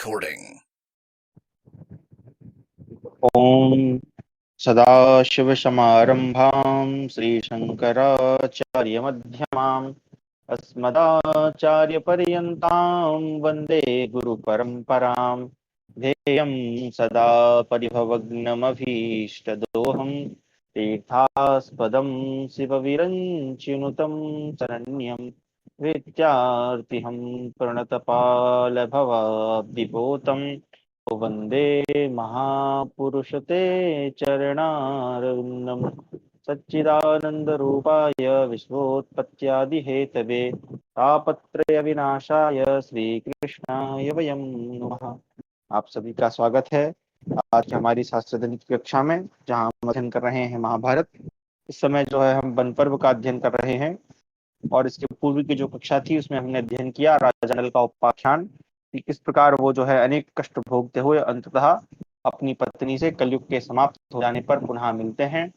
recording. ओम सदाशिवसमारंभां श्रीशंकराचार्यमध्यमाम् अस्मदाचार्यपर्यन्तां वन्दे गुरुपरम्परां। ध्येयं सदा परिभवग्नमभीष्टदोहं तीर्थास्पदं शिवविरञ्चिनुतं शरण्यं विद्यार्थिहं प्रणतपालभवाब्धिपोतं वन्दे महापुरुषते चरणारविन्दम्। सच्चिदानन्दरूपाय विश्वोत्पत्त्यादिहेतवे तापत्रयविनाशाय श्रीकृष्णाय वयं नमः। आप सभी का स्वागत है आज की हमारी शास्त्र की कक्षा में, जहां हम अध्ययन कर रहे हैं महाभारत। इस समय जो है हम वन पर्व का अध्ययन कर रहे हैं, और इसके पूर्व की जो कक्षा थी उसमें हमने अध्ययन किया राजा नल का उपाख्यान, कि किस प्रकार वो जो है अनेक कष्ट भोगते हुए अंततः अपनी पत्नी से कलयुग के समाप्त हो जाने पर पुनः मिलते हैं।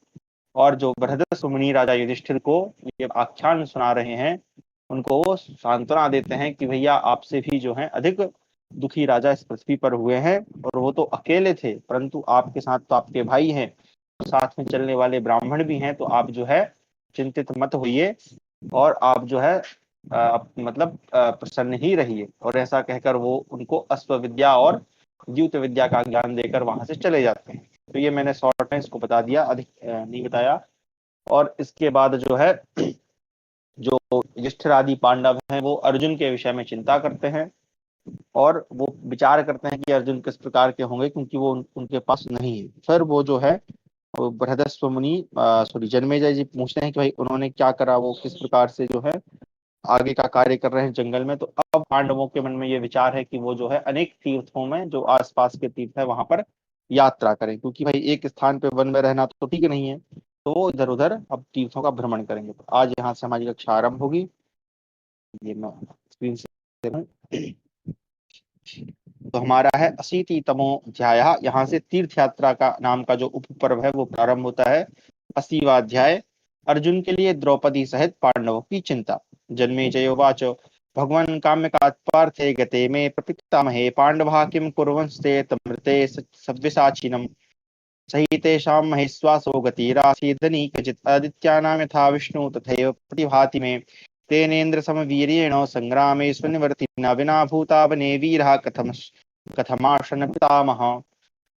और जो बृहदस्व मुनि राजा युधिष्ठिर को ये आख्यान सुना रहे हैं, उनको वो सांत्वना देते हैं कि भैया आपसे भी जो है अधिक दुखी राजा इस पृथ्वी पर हुए हैं, और वो तो अकेले थे, परंतु आपके साथ तो आपके भाई हैं, साथ में चलने वाले ब्राह्मण भी हैं, तो आप जो है चिंतित मत होइए, और आप जो है प्रसन्न ही रहिए। और ऐसा कहकर वो उनको अश्व विद्या और द्यूत विद्या का ज्ञान देकर वहां से चले जाते हैं। तो ये मैंने शॉर्ट में इसको बता दिया, अधिक नहीं बताया। और इसके बाद जो है जो युधिष्ठिर आदि पांडव हैं वो अर्जुन के विषय में चिंता करते हैं, और वो विचार करते हैं कि अर्जुन किस प्रकार के होंगे, क्योंकि वो उनके पास नहीं है। फिर वो जो है बृहदस्व मुनि सॉरी जन्मेजय जी पूछते हैं कि भाई उन्होंने क्या करा, वो किस प्रकार से जो है आगे का कार्य कर रहे हैं जंगल में। तो अब पांडवों के मन में ये विचार है कि वो जो है अनेक तीर्थों में, जो आसपास के तीर्थ है वहां पर यात्रा करें, क्योंकि भाई एक स्थान पे वन में रहना तो ठीक नहीं है, तो वो इधर उधर अब तीर्थों का भ्रमण करेंगे। तो आज यहाँ से हमारी कक्षा आरंभ होगी। ये मैं स्क्रीन से तो हमारा है 80तमो अध्याय। यहाँ से तीर्थ यात्रा का नाम का जो उपपर्व है वो प्रारंभ होता है। 80वां अध्याय, अर्जुन के लिए द्रौपदी सहित पांडवों की चिंता। जन्मेजयोवाच भगवान काम्यकात्पार्थे गते में प्रपितामहे पांडवा किं कुर्वंस्ते तमृते सव्यसाचिनम् सहितेषां महेश्वासो गतिरासीदनीकचित् आदित्यानां यथा विष्णु तथैव प्रतिभाति मे तेनेन्द्र समवीर्येण संग्रामेष्वनिवर्तिना विना भूतावने वीरः कथमाशन पितामह।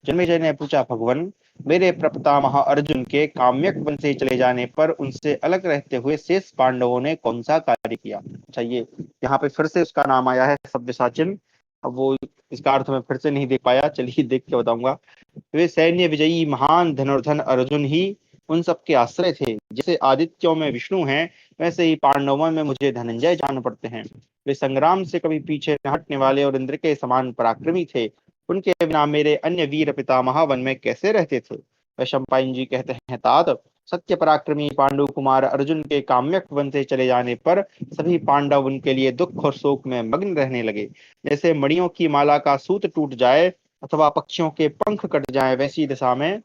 जन्मेजय ने पूछा, भगवान मेरे प्रपितामह अर्जुन के काम्यक वन से चले जाने पर उनसे अलग रहते हुए शेष पांडवों ने कौन सा कार्य किया। अच्छा, ये यहाँ पे फिर से उसका नाम आया है सव्यसाचिन। अब वो इसका अर्थ मैं फिर से नहीं देख पाया, चलिए देख के बताऊंगा। वे सैन्य विजयी महान धनुर्धन अर्जुन ही उन सबके आश्रय थे। जैसे आदित्यों में विष्णु हैं, वैसे ही पांडवों में मुझे धनंजय जान पड़ते हैं। वे संग्राम से कभी पीछे न हटने वाले और इंद्र के समान पराक्रमी थे। उनके बिना मेरे अन्य वीर पितामह वन में कैसे रहते थे। वैशंपायन जी कहते हैं, तात सत्य पराक्रमी पांडु कुमार अर्जुन के काम्यक वन से चले जाने पर सभी पांडव उनके लिए दुख और शोक में मग्न रहने लगे। जैसे मणियों की माला का सूत टूट जाए अथवा पक्षियों के पंख कट जाए, वैसी दशा में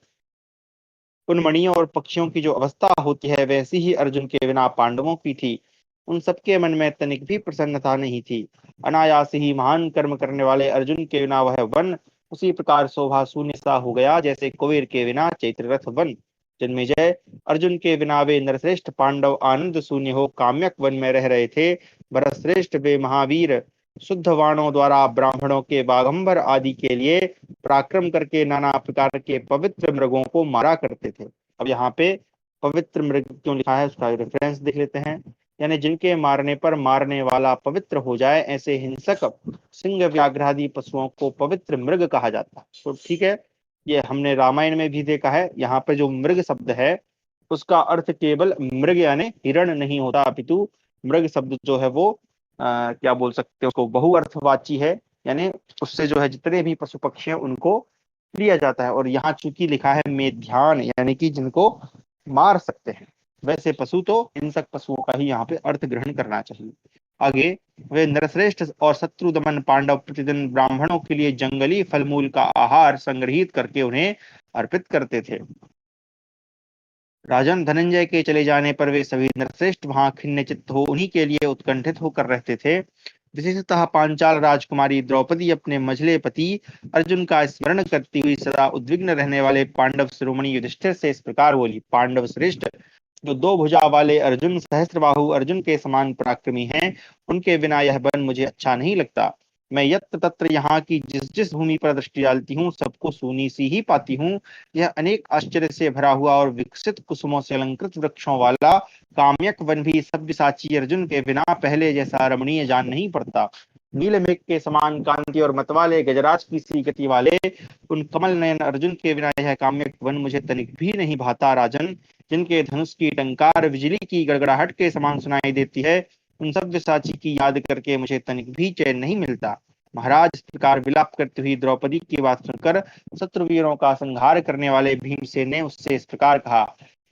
उन मणियों और पक्षियों की जो अवस्था होती है, वैसी ही अर्जुन के बिना पांडवों की थी। उन सबके मन में तनिक भी प्रसन्नता नहीं थी। अनायास ही महान कर्म करने वाले अर्जुन के बिना वह वन उसी प्रकार शोभा शून्य सा हो गया, जैसे कुबेर के बिना चैत्ररथ वन। जन्मेजय, अर्जुन के बिना वे नरश्रेष्ठ पांडव आनंद शून्य हो काम्यक वन में रह रहे थे। भरतश्रेष्ठ वे महावीर शुद्ध वाणों द्वारा ब्राह्मणों के बागंबर आदि के लिए पराक्रम करके नाना प्रकार के पवित्र मृगों को मारा करते थे। अब यहाँ पे पवित्र मृग क्यों लिखा है उसका रेफरेंस देख लेते हैं। यानी जिनके मारने पर मारने वाला पवित्र हो जाए, ऐसे हिंसक सिंह व्याघ्र आदि पशुओं को पवित्र मृग कहा जाता है। तो ठीक है, ये हमने रामायण में भी देखा है। यहाँ पे जो मृग शब्द है उसका अर्थ केवल मृग यानी हिरण नहीं होता, अपितु मृग शब्द जो है वो क्या बोल सकते हैं उसको, बहुअर्थवाची है। यानी उससे जो है जितने भी पशु पक्षी हैं उनको लिया जाता है। और यहाँ चूंकि लिखा है मेध्यान, यानी कि जिनको मार सकते हैं, वैसे पशु तो हिंसक पशुओं का ही यहाँ पे अर्थ ग्रहण करना चाहिए। आगे, वे नरश्रेष्ठ और शत्रु दमन पांडव प्रतिदिन ब्राह्मणों के लिए जंगली फलमूल का आहार संग्रहित करके उन्हें अर्पित करते थे। राजन धनंजय के चले जाने पर वे सभी नरश्रेष्ठ वहां खिन्न चित्त हो उन्हीं के लिए उत्कंठित होकर रहते थे। विशेषतः पांचाल राजकुमारी द्रौपदी अपने मझले पति अर्जुन का स्मरण करती हुई सदा उद्विग्न रहने वाले पांडव शिरोमणि युधिष्ठिर से इस प्रकार बोली। पांडव श्रेष्ठ, जो दो भुजा वाले अर्जुन, सहस्त्रबाहु अर्जुन के समान पराक्रमी हैं, उनके बिना यह वन मुझे अच्छा नहीं लगता। मैं यत्र तत्र यहाँ की जिस जिस भूमि पर दृष्टि डालती हूँ, सबको सूनी सी ही पाती हूँ। यह अनेक आश्चर्य से भरा हुआ और विकसित कुसुमों से अलंकृत वृक्षों वाला काम्यक वन भी सव्यसाची अर्जुन के बिना पहले जैसा रमणीय जान नहीं पड़ता। नील मेघ के समान कांति और मतवाले गजराज की सी गति वाले उन कमल नयन अर्जुन के बिना यह काम्यक वन मुझे तनिक भी नहीं भाता। राजन, जिनके धनुष की टंकार बिजली की गड़गड़ाहट के समान सुनाई देती है, उन सव्यसाची की याद करके मुझे तनिक भी चैन नहीं मिलता। महाराज, इस प्रकार विलाप करती हुई द्रौपदी की बात सुनकर शत्रुवीरों का संहार करने वाले भीमसेन ने उससे इस प्रकार कहा।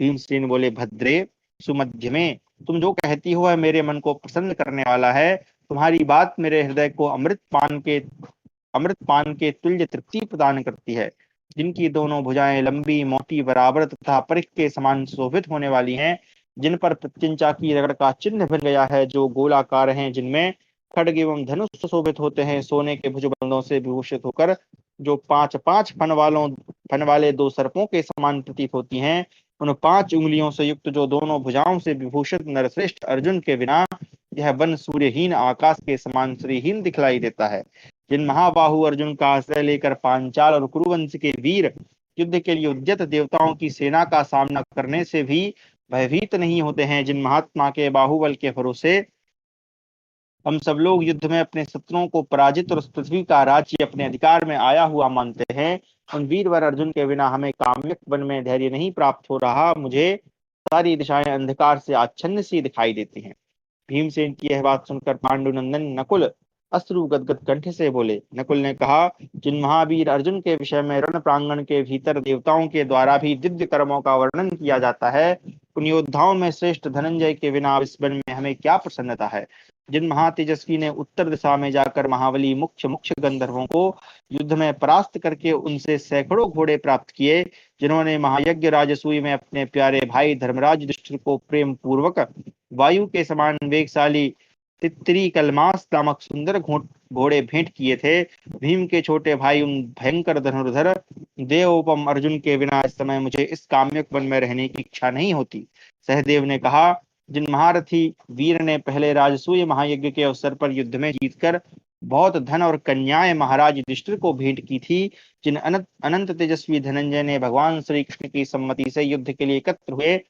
भीमसेन बोले, भद्रे सुमध्य में, तुम जो कहती हो वह मेरे मन को प्रसन्न करने वाला है। तुम्हारी बात मेरे हृदय को अमृत पान के तुल्य तृप्ति प्रदान करती है। जिनकी दोनों भुजाएं लंबी, मोटी, बराबर तथा परिख के समान शोभित होने वाली हैं, जिन पर प्रत्यंचा की रगड़ का चिन्ह बन गया है, जो गोलाकार हैं, जिनमें खड्ग एवं धनुष सुशोभित होते हैं, सोने के भुजबंधों से विभूषित होकर जो पांच पांच फन वाले दो सर्पों के समान प्रतीत होती हैं, उन 5 उंगलियों से युक्त जो दोनों भुजाओं से विभूषित नरश्रेष्ठ अर्जुन के बिना यह वन सूर्यहीन, आकाश के समान श्रीहीन दिखलाई देता है। जिन महाबाहु अर्जुन का आश्रय लेकर पांचाल और कुरुवंश के वीर युद्ध के लिए उद्यत देवताओं की सेना का सामना करने से भी भयभीत नहीं होते हैं, जिन महात्मा के बाहुबल के भरोसे हम सब लोग युद्ध में अपने शत्रुओं को पराजित और उस पृथ्वी का राज्य अपने अधिकार में आया हुआ मानते हैं, उन वीरवर अर्जुन के बिना हमें काम्यक वन में धैर्य नहीं प्राप्त हो रहा। मुझे सारी दिशाएं अंधकार से आच्छन्न सी दिखाई देती हैं। भीमसेन की यह बात सुनकर पांडुनंदन नकुल अश्रु गदगद कंठ से बोले। नकुल ने कहा, जिन महावीर अर्जुन के विषय में रण प्रांगण के भीतर देवताओं के द्वारा भी दिव्य कर्मों का वर्णन किया जाता है, उन योद्धाओं में श्रेष्ठ धनंजय के बिना इस वन में हमें क्या प्रसन्नता है। जिन महातेजस्वी ने उत्तर दिशा में जाकर महाबली मुख्य मुख्य गंधर्वों को युद्ध में परास्त करके उनसे सैकड़ों घोड़े प्राप्त किए, जिन्होंने महायज्ञ राजसूय में अपने प्यारे भाई धर्मराज युधिष्ठिर को प्रेम पूर्वक वायु के समान वेगशाली तित्री कलमास नामक सुंदर घोड़े भेंट किए थे, भीम के छोटे भाई उन भयंकर धनुर्धर देवोपम अर्जुन के बिना इस समय मुझे इस काम्यक वन में रहने की इच्छा नहीं होती। सहदेव ने कहा, जिन महारथी वीर ने पहले राजसूय महायज्ञ के अवसर पर युद्ध में जीतकर बहुत धन और कन्याएं महाराज युधिष्ठिर को भेंट की थी, जिन अनंत तेजस्वी धनंजय ने भगवान श्री कृष्ण की सम्मति से युद्ध के लिए एकत्र हुए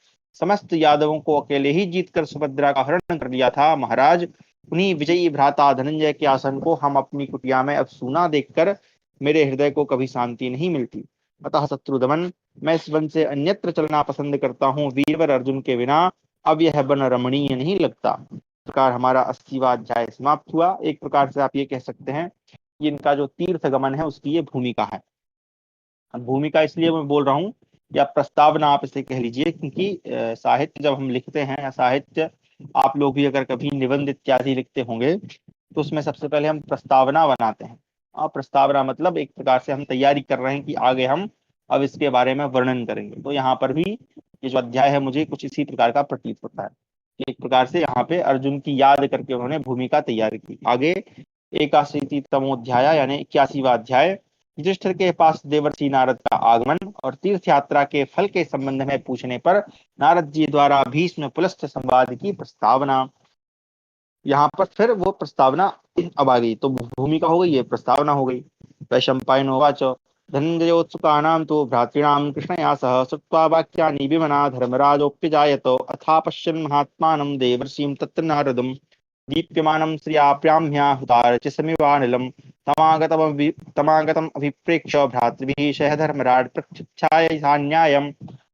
समस्त यादवों को अकेले ही जीतकर सुभद्रा का हरण कर लिया था, महाराज उन्हीं विजयी भ्राता धनंजय के आसन को हम अपनी कुटिया में अब सूना देखकर मेरे हृदय को कभी शांति नहीं मिलती। अतः शत्रुदमन, मैं इस वन से अन्यत्र चलना पसंद करता हूँ। वीरवर अर्जुन के बिना अब यह वन रमणीय नहीं लगता। प्रकार हमारा 80वां अध्याय समाप्त हुआ। एक प्रकार से आप ये कह सकते हैं कि इनका जो तीर्थ गमन है उसकी ये भूमिका है। भूमिका इसलिए मैं बोल रहा हूँ या प्रस्तावना आप इसे कह लीजिए, क्योंकि साहित्य जब हम लिखते हैं या साहित्य आप लोग भी अगर कभी निबंध इत्यादि लिखते होंगे तो उसमें सबसे पहले हम प्रस्तावना बनाते हैं। और प्रस्तावना मतलब एक प्रकार से हम तैयारी कर रहे हैं कि आगे हम अब इसके बारे में वर्णन करेंगे। तो यहाँ पर भी ये जो अध्याय है मुझे कुछ इसी प्रकार का प्रतीत होता है। एक प्रकार से यहाँ पे अर्जुन की याद करके उन्होंने भूमिका तैयार की। आगे 81तमोध्याय यानी 81वां अध्याय, युधिष्ठिर के पास देवर्षि नारद का आगमन और तीर्थ यात्रा के फल के संबंध में पूछने पर नारद जी द्वारा भीष्म पुलस्त्य संवाद की प्रस्तावना। यहाँ पर फिर वो प्रस्तावना अब आ गई। तो भूमिका हो गई, ये प्रस्तावना हो गई। वैशंपायनोवाच धनंजयोत्सुकानां तो भ्रातॄणां कृष्णया सह श्रुत्वा वाक्यानि विमना धर्मराजोऽप्यजायत अथा पश्यन् महात्मानं देवर्षिं तत्र नारदं दीप्यमानं श्रियाप्याम्या हुतारचिसमिवानिलं तमागतम् अभिप्रेक्ष्य भ्रातृभिः सह धर्मराज प्रत्युत्थाय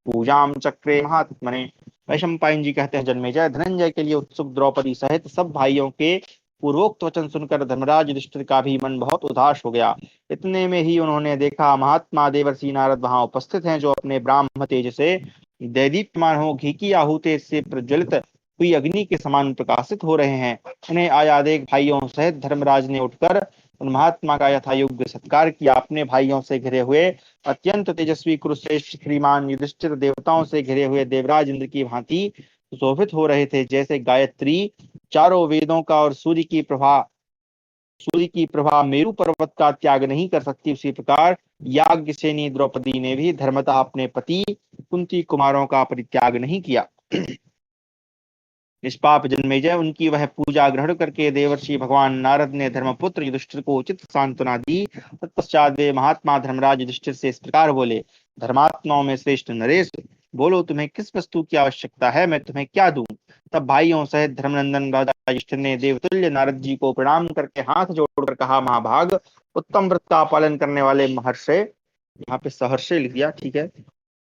पूजां चक्रे महात्मने। वैशंपायन जी कहते हैं, जन्मेजय, धनंजय के लिए उत्सुक द्रौपदी सहित सब भाइयों के पूर्वोक्त वचन सुनकर धर्मराज युधिष्ठिर का भी मन बहुत उदास हो गया। इतने में ही उन्होंने देखा महात्मा देवर्षि नारद वहां उपस्थित हैं, जो अपने ब्राह्म तेज से दैदीप्यमान हो घी की आहुति से प्रज्वलित हुई अग्नि के समान प्रकाशित हो रहे हैं। उन्हें आया देख भाइयों सहित धर्मराज ने उठकर उन महात्मा का यथायोग्य सत्कार किया। अपने भाइयों से घिरे हुए अत्यंत तेजस्वी कुरुश्रेष्ठ श्रीमान युधिष्ठिर देवताओं से घिरे हुए देवराज इंद्र की भांति शोभित हो रहे थे, जैसे गायत्री चारों वेदों का और सूर्य की प्रभा सूर्य की प्रभा मेरु पर्वत का त्याग नहीं कर सकती, उसी प्रकार याज्ञसेनी द्रौपदी ने भी धर्मतः अपने पति कुंती कुमारों का परित्याग नहीं किया। निष्पाप जन्मेजय, उनकी वह पूजा ग्रहण करके देवर्षि भगवान नारद ने धर्मपुत्र युधिष्ठिर को उचित सांत्वना दी। तत्पश्चात वे महात्मा धर्मराज युधिष्ठिर से इस प्रकार बोले, धर्मात्माओं में श्रेष्ठ नरेश, बोलो तुम्हें किस वस्तु की आवश्यकता है, मैं तुम्हें क्या दूं। तब भाइयों सहित धर्मनंदन राजा युधिष्ठिर ने देवतुल्य नारद जी को प्रणाम करके हाथ जोड़कर कहा, महाभाग, उत्तम व्रत का पालन करने वाले महर्षि, यहाँ पे सहर्षि लिख दिया, ठीक है,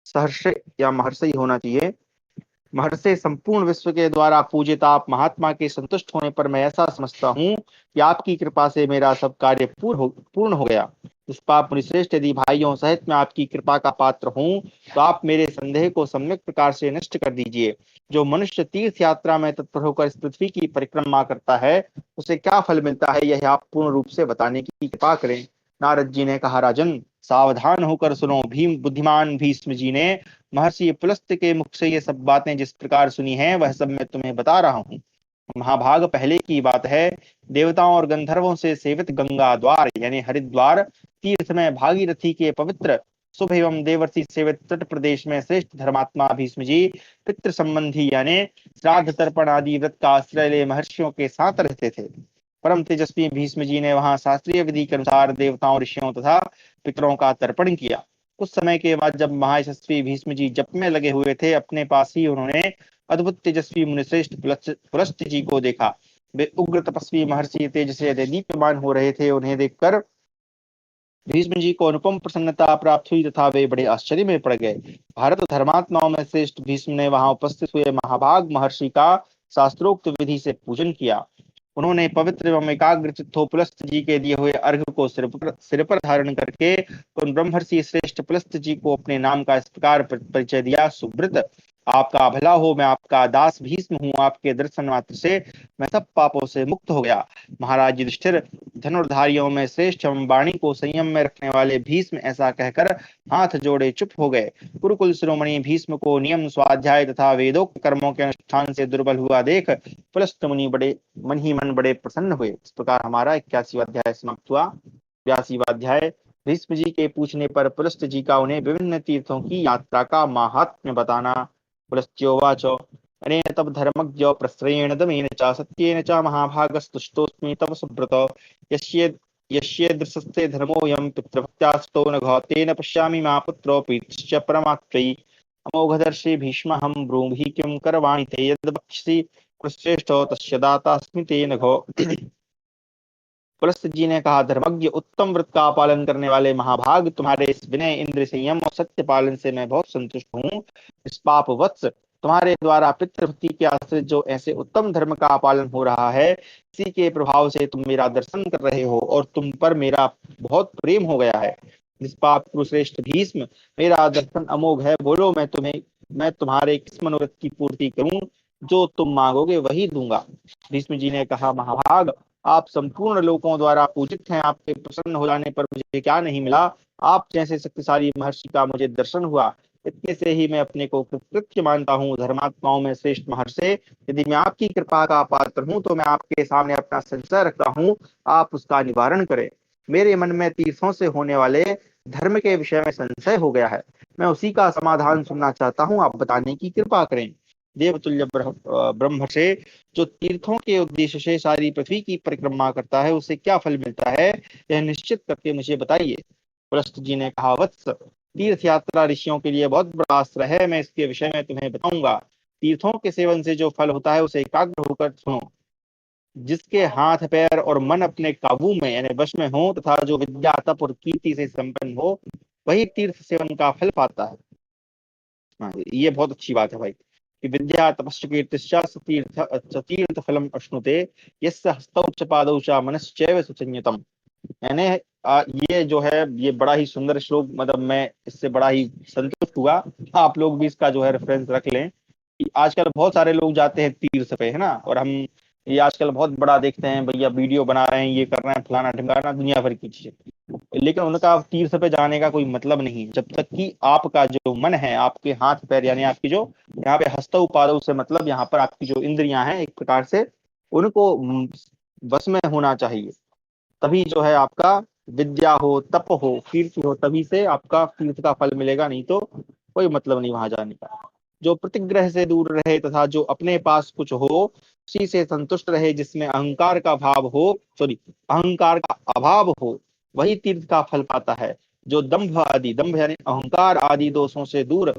सहर्षि या महर्षि होना चाहिए, महर्षि, संपूर्ण विश्व के द्वारा पूजित आप महात्मा के संतुष्ट होने पर मैं ऐसा समझता हूँ कि आपकी कृपा से मेरा सब कार्य पूर्ण हो गया। निष्पाप मुनिश्रेष्ठ, यदि भाइयों सहित मैं आपकी कृपा का पात्र हूँ तो आप मेरे संदेह को सम्यक प्रकार से नष्ट कर दीजिए। जो मनुष्य तीर्थ यात्रा में तत्पर होकर इस पृथ्वी की परिक्रमा करता है उसे क्या फल मिलता है, यह आप पूर्ण रूप से बताने की कृपा करें। नारद जी ने कहा, राजन सावधान होकर सुनो। भीम बुद्धिमान भीष्म जी ने महर्षि पुलस्त्य के मुख से ये सब बातें जिस प्रकार सुनी हैं वह सब मैं तुम्हें बता रहा हूँ। महाभाग, पहले की बात है, देवताओं और गंधर्वों से सेवित गंगा द्वार यानी हरिद्वार तीर्थ में भागीरथी के पवित्र शुभ एवं देवर्षि सेवित तट प्रदेश में श्रेष्ठ धर्मात्मा भीष्म जी पितृ संबंधी यानी श्राद्ध तर्पण आदि व्रत का आश्रय ले महर्षियों के साथ रहते थे। परम तेजस्वी भीष्म जी ने वहां शास्त्रीय विधि के अनुसार देवताओं, ऋषियों तथा पितरों का तर्पण किया। कुछ समय के बाद जब महायशस्वी भीष्म जी जप में लगे हुए थे, अपने पास ही उन्होंने अद्भुत तेजस्वी मुनिश्रेष्ठ पुलस्त्य जी को देखा। वे उग्र तपस्वी महर्षि तेज से दीप्यमान हो रहे थे। उन्हें देखकर भीष्म जी को अनुपम प्रसन्नता प्राप्त हुई तथा वे बड़े आश्चर्य में पड़ गए। भारत धर्मात्माओं में श्रेष्ठ भीष्म ने वहां उपस्थित हुए महाभाग महर्षि का शास्त्रोक्त विधि से पूजन किया। उन्होंने पवित्र एवं एकाग्र चित्तो पुलस्त जी के दिए हुए अर्घ्य को सिर पर धारण करके उन ब्रह्मर्षि श्रेष्ठ पुलस्त जी को अपने नाम का इस प्रकार परिचय दिया, सुब्रत, आपका भला हो, मैं आपका दास भीष्म हूँ। आपके दर्शन मात्र से मैं सब पापों से मुक्त हो गया। महाराज युधिष्ठिर, धनुर्धारियों में श्रेष्ठ एवं वाणी को संयम में रखने वाले भीष्म ऐसा कहकर हाथ जोड़े चुप हो गए। कुरुकुल शिरोमणि भीष्म को नियम, स्वाध्याय तथा वेदोक्त कर्मों के अनुष्ठान से दुर्बल हुआ देख पुलस्त मुनि बड़े मन ही मन बड़े प्रसन्न हुए। इस प्रकार हमारा 81वां अध्याय समाप्त हुआ। 82वां अध्याय, भीष्म जी के पूछने पर पुलस्त जी का उन्हें विभिन्न तीर्थों की यात्रा का माहात्म्य बताना। पुलस्त्योवाच, अनेन तव धर्मज्ञ प्रश्रयेण दमेन च सत्येन च महाभागस्तुष्टोऽस्मि तव सुब्रत, यस्य यस्येदृशस्ते धर्मोऽयं पितृभक्त्यास्तो नघ, तेन पश्यामि मा पुत्रो पीतश्च परमात्मैः। अमोघदर्शी भीष्महं ब्रूहि किं करवाणि ते, यद् वक्ष्यसि श्रेष्ठो तस्य दातास्मि ते नघो। पुलस्त जी ने कहा, धर्मज्ञ उत्तम व्रत का पालन करने वाले महाभाग, तुम्हारे इस विनय, इंद्र संयम और सत्य पालन से मैं बहुत संतुष्ट हूँ। निष्पाप वत्स, तुम्हारे द्वारा पितृभक्ति के आश्रित जो ऐसे उत्तम धर्म का पालन हो रहा है, इसी के प्रभाव से तुम मेरा दर्शन कर रहे हो और तुम पर मेरा बहुत प्रेम हो गया है। निष्पाप कुरुश्रेष्ठ भीष्म, मेरा दर्शन अमोघ है, बोलो मैं तुम्हारे किस मनोरथ की पूर्ति करूं, जो तुम मांगोगे वही दूंगा। भीष्म जी ने कहा, महाभाग, आप संपूर्ण लोगों द्वारा पूजित हैं, आपके प्रसन्न हो जाने पर मुझे क्या नहीं मिला। आप जैसे शक्तिशाली महर्षि का मुझे दर्शन हुआ, इतने से ही मैं अपने को कृतकृत्य मानता हूँ। धर्मात्माओं में श्रेष्ठ महर्षि, यदि मैं आपकी कृपा का पात्र हूँ तो मैं आपके सामने अपना संशय रखता हूँ, आप उसका निवारण करें। मेरे मन में तीर्थों से होने वाले धर्म के विषय में संशय हो गया है, मैं उसी का समाधान सुनना चाहता हूँ, आप बताने की कृपा करें। देवतुल्य ब्रह्म से जो तीर्थों के उद्देश्य से सारी पृथ्वी की परिक्रमा करता है उसे क्या फल मिलता है, यह निश्चित करके मुझे बताइए। पुलस्त जी ने कहा, वत्स, तीर्थ यात्रा ऋषियों के लिए बहुत बड़ा अस्त्र है, मैं इसके विषय में तुम्हें बताऊंगा। तीर्थों के सेवन से जो फल होता है उसे एकाग्र होकर सुनो। जिसके हाथ पैर और मन अपने काबू में यानी वश में हो तथा जो विद्या, तप और कीर्ति से संपन्न हो, वही तीर्थ सेवन का फल पाता है। हाँ, ये बहुत अच्छी बात है भाई, कि विद्या तपश्च कीर्तिश्च सतीर्थ फलम अश्नुते, यस्य हस्तौ च पादौ च मनश्चैव सुसंयतम। यानी ये जो है ये बड़ा ही सुंदर श्लोक, मतलब मैं इससे बड़ा ही संतुष्ट हुआ। आप लोग भी इसका जो है रेफरेंस रख लें कि आजकल बहुत सारे लोग जाते हैं तीर्थ पे, है ना, और हम ये आजकल बहुत बड़ा देखते हैं, भैया वीडियो बना रहे हैं, ये कर रहे हैं, फलाना ढिमकाना, दुनिया भर की चीजें, लेकिन उनका तीर्थ पे जाने का कोई मतलब नहीं है जब तक कि आपका जो मन है, आपके हाथ पैर यानी आपकी जो यहाँ पे हस्तौ पादौ से मतलब यहाँ पर आपकी जो इंद्रियां हैं एक प्रकार से उनको बस में होना चाहिए। तभी जो है आपका विद्या हो, तप हो, कीर्ति हो, तभी से आपका तीर्थ का फल मिलेगा, नहीं तो कोई मतलब नहीं वहां जाने का। जो प्रतिग्रह से दूर रहे तथा जो अपने पास कुछ हो उसी से संतुष्ट रहे, जिसमें अहंकार का भाव हो, सॉरी, अहंकार का अभाव हो, वही तीर्थ का फल पाता है। जो दंभ आदि, दंभ यानी अहंकार आदि दोषों से दूर,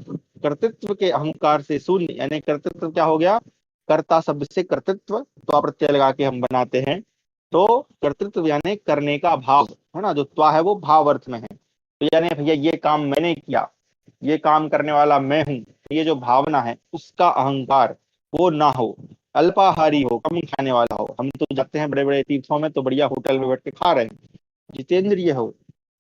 कर्तृत्व के अहंकार से शून्य, यानी कर्तृत्व क्या हो गया, कर्ता शब्द से कर्तृत्व तो प्रत्यय लगा के हम बनाते हैं, तो कर्तृत्व यानी करने का भाव है ना, जो त्वा है वो भाव अर्थ में है, तो यानी भैया ये काम मैंने किया, ये काम करने वाला मैं हूँ, ये जो भावना है उसका अहंकार वो ना हो, अल्पाहारी हो, कम खाने वाला हो। हम तो जाते हैं बड़े बड़े तीर्थों में तो बढ़िया होटल में बैठ के खा रहे हैं, जितेंद्रिय हो,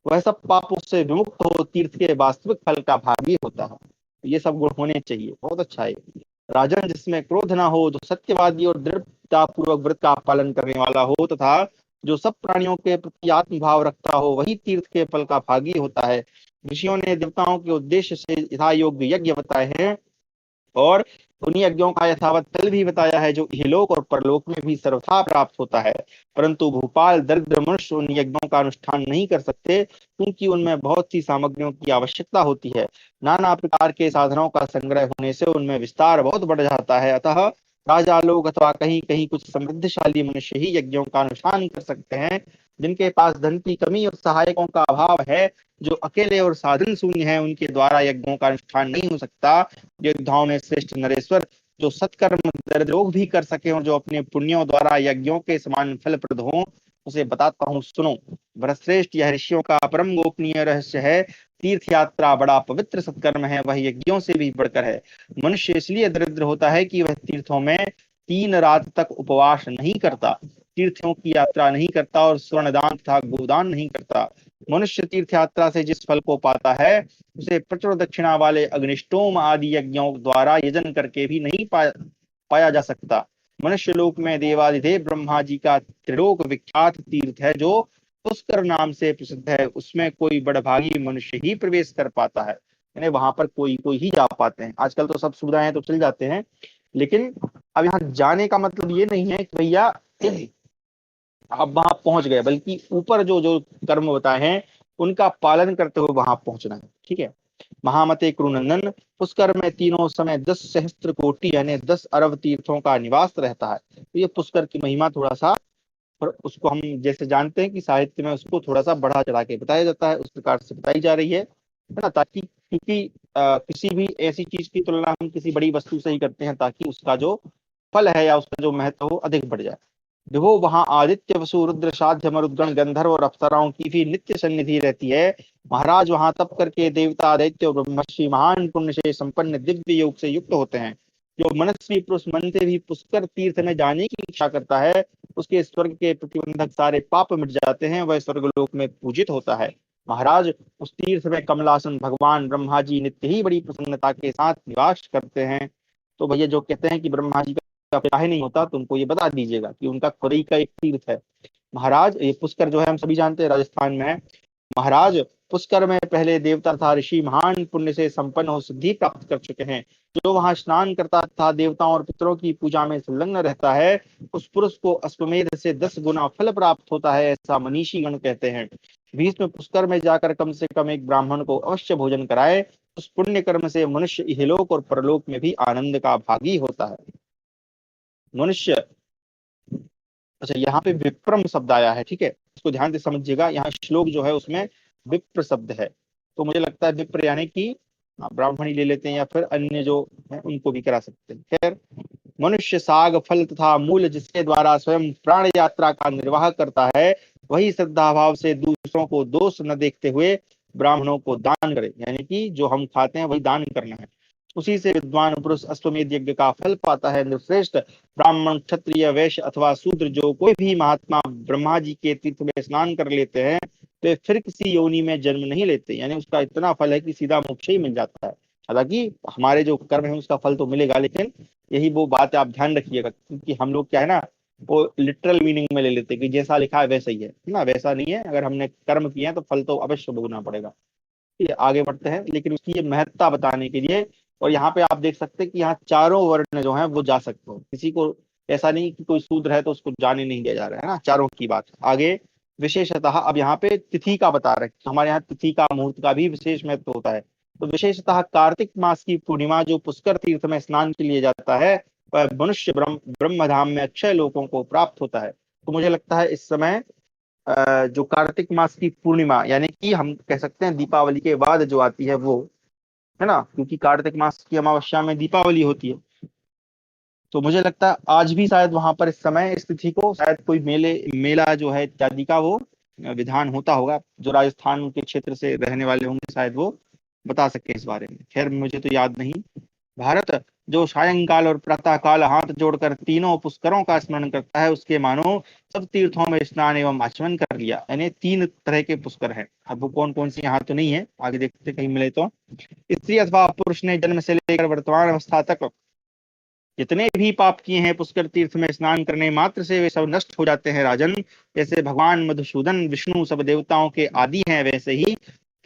वह सब पापों से विमुक्त हो, तीर्थ के वास्तविक फल का भागी होता है। ये सब गुण होने चाहिए, बहुत अच्छा है। राजन जिसमें क्रोध ना हो, जो सत्यवादी और दृढ़ता पूर्वक व्रत का पालन करने वाला हो, तथा जो सब प्राणियों के प्रति आत्मभाव रखता हो, वही तीर्थ के फल का भागी होता है। ऋषियों ने देवताओं के उद्देश्य से यथा योग्य यज्ञ बताए हैं, और उन्हीं यज्ञों का यथावत फल भी बताया है, जो इहलोक और परलोक में भी सर्वथा प्राप्त होता है। परंतु भूपाल दरिद्र मनुष्य उन यज्ञों का अनुष्ठान नहीं कर सकते, क्योंकि उनमें बहुत सी सामग्रियों की आवश्यकता होती है। नाना प्रकार के साधनों का संग्रह होने से उनमें विस्तार बहुत बढ़ जाता है। अतः राजा लोग अथवा कहीं कहीं कुछ समृद्धशाली मनुष्य ही यज्ञों का अनुष्ठान कर सकते हैं। जिनके पास धन की कमी और सहायकों का अभाव है, जो अकेले और साधन शून्य है, उनके द्वारा यज्ञों का अनुष्ठान नहीं हो सकता। योद्धाओं में श्रेष्ठ नरेश्वर, जो सत्कर्म दरिद्र लोग भी कर सके और जो अपने पुण्यों द्वारा यज्ञों के समान फलप्रद हो, उसे बताता हूँ सुनो। भरतश्रेष्ठ, यह ऋषियों का परम गोपनीय रहस्य है। तीर्थ यात्रा बड़ा पवित्र सत्कर्म है, वह यज्ञों से भी बढ़कर है। मनुष्य इसलिए दरिद्र होता है कि वह तीर्थों में 3 रात तक उपवास नहीं करता, तीर्थों की यात्रा नहीं करता और स्वर्ण दान तथा गोदान नहीं करता। मनुष्य तीर्थ यात्रा से जिस फल को पाता है, उसे प्रचुर दक्षिणा वाले अग्निष्टोम आदि यज्ञों द्वारा यजन करके भी नहीं पाया जा सकता। मनुष्य लोक में देवादिदेव ब्रह्मा जी का त्रिलोक विख्यात तीर्थ है, जो पुष्कर नाम से प्रसिद्ध है। उसमें कोई बड़भागी मनुष्य ही प्रवेश कर पाता है, यानी वहां पर कोई कोई ही जा पाते हैं। आजकल तो सब सुविधाएं तो चल जाते हैं, लेकिन अब यहाँ जाने का मतलब ये नहीं है कि भैया आप वहां पहुंच गए, बल्कि ऊपर जो जो कर्म बताए हैं उनका पालन करते हुए वहां पहुंचना है। ठीक है। महामते कुरुनंदन, पुष्कर में तीनों समय 10 सहस्त्र कोटि यानी 10 अरब तीर्थों का निवास रहता है। तो ये पुष्कर की महिमा थोड़ा सा, पर उसको हम जैसे जानते हैं कि साहित्य में उसको थोड़ा सा बढ़ा चढ़ा के बताया जाता है, उस प्रकार से बताई जा रही है ना, ताकि क्योंकि किसी भी ऐसी चीज की तुलना हम किसी बड़ी वस्तु से ही करते हैं, ताकि उसका जो फल है या उसका जो महत्व हो अधिक बढ़ जाए। देखो वहां आदित्य वसु रुद्र साध्य मरुद्गण गंधर्व और अप्सराओं की भी नित्य सन्निधि रहती है। महाराज वहां तप करके देवता दैत्य और ब्रह्मर्षि महान पुण्य से संपन्न दिव्य योग से युक्त होते हैं। जो मनस्वी पुरुष मन से भी पुष्कर तीर्थ में जाने की इच्छा करता है, उसके स्वर्ग के प्रतिबंधक सारे पाप मिट जाते हैं, वह स्वर्गलोक में पूजित होता है। महाराज उस तीर्थ में कमलासन भगवान ब्रह्मा जी नित्य ही बड़ी प्रसन्नता के साथ निवास करते हैं। तो भैया जो कहते हैं कि ब्रह्मा जी का काहे नहीं होता, तो उनको ये बता दीजिएगा कि उनका खुरई का एक तीर्थ है। महाराज ये पुष्कर जो है हम सभी जानते हैं राजस्थान में है। महाराज पुष्कर में पहले देवता तथा ऋषि महान पुण्य से संपन्न हो सिद्धि प्राप्त कर चुके हैं। जो वहां स्नान करता था, देवताओं और पितरों की पूजा में संलग्न रहता है, उस पुरुष को अश्वमेध से 10 गुना फल प्राप्त होता है, ऐसा मनीषी गण कहते हैं। भीष्म पुष्कर में जाकर कम से कम एक ब्राह्मण को अवश्य भोजन कराए, उस पुण्य कर्म से मनुष्य इहलोक और परलोक में भी आनंद का भागी होता है। मनुष्य, अच्छा यहाँ पे विप्रम शब्द आया है, ठीक है, इसको ध्यान से समझिएगा। यहाँ श्लोक जो है उसमें विप्र शब्द है, तो मुझे लगता है विप्र यानी कि ब्राह्मण ही ले लेते हैं, या फिर अन्य जो है उनको भी करा सकते हैं। खैर, मनुष्य साग फल तथा मूल जिसके द्वारा स्वयं प्राण यात्रा का निर्वाह करता है, वही श्रद्धा भाव से दूसरों को दोष न देखते हुए ब्राह्मणों को दान करे, यानी कि जो हम खाते हैं वही दान करना है। उसी से विद्वान पुरुष अश्वमेध यज्ञ का फल पाता है। निर्श्रेष्ठ ब्राह्मण क्षत्रिय वैश्य अथवा शूद्र जो कोई भी महात्मा ब्रह्मा जी के तीर्थ में स्नान कर लेते हैं, वे फिर किसी योनि में जन्म नहीं लेते, यानी उसका इतना फल है कि सीधा मोक्ष ही मिल जाता है। हालांकि हमारे जो कर्म है उसका फल तो मिलेगा, लेकिन यही वो बात है, आप ध्यान रखिएगा, क्योंकि हम लोग क्या है ना, वो लिटरल मीनिंग में ले लेते हैं कि जैसा लिखा है वैसा ही है ना, वैसा नहीं है। अगर हमने कर्म किए हैं तो फल तो अवश्य भोगना पड़ेगा। ठीक है, आगे बढ़ते हैं, लेकिन उसकी ये महत्ता बताने के लिए, और यहाँ पे आप देख सकते हैं कि यहाँ चारों वर्ण जो हैं वो जा सकते हो, किसी को ऐसा नहीं कि कोई शूद्र है तो उसको जाने नहीं दिया जा रहा है ना, चारों की बात आगे। विशेषतः अब यहाँ पे तिथि का बता रहे हैं, हमारे यहाँ तिथि का मुहूर्त का भी विशेष महत्व होता है। तो विशेषतः कार्तिक मास की पूर्णिमा जो पुष्कर तीर्थ में स्नान के लिए जाता है, वह मनुष्य ब्रह्मधाम में अक्षय लोकों को प्राप्त होता है। तो मुझे लगता है इस समय जो कार्तिक मास की पूर्णिमा, यानी कि हम कह सकते हैं दीपावली के बाद जो आती है वो, है ना, क्योंकि कार्तिक मास की अमावस्या में दीपावली होती है। तो मुझे लगता है आज भी शायद वहां पर इस समय इस तिथि को शायद कोई मेला जो है इत्यादि का वो विधान होता होगा। जो राजस्थान के क्षेत्र से रहने वाले होंगे शायद वो बता सके इस बारे में। खैर मुझे तो याद नहीं। भारत जो सायंकाल और प्रातः काल हाथ जोड़कर तीनों पुष्करों का स्मरण करता है, उसके मानो सब तीर्थों में स्नान एवं आचमन कर लिया। यानी 3 तरह के पुष्कर हैं। अब वो कौन कौन सी यहाँ तो नहीं है, आगे देखते कहीं मिले तो। स्त्री अथवा पुरुष ने जन्म से लेकर वर्तमान अवस्था तक जितने भी पाप किए हैं, पुष्कर तीर्थ में स्नान करने मात्र से वे सब नष्ट हो जाते हैं राजन। जैसे भगवान मधुसूदन विष्णु सब देवताओं के आदि हैं, वैसे ही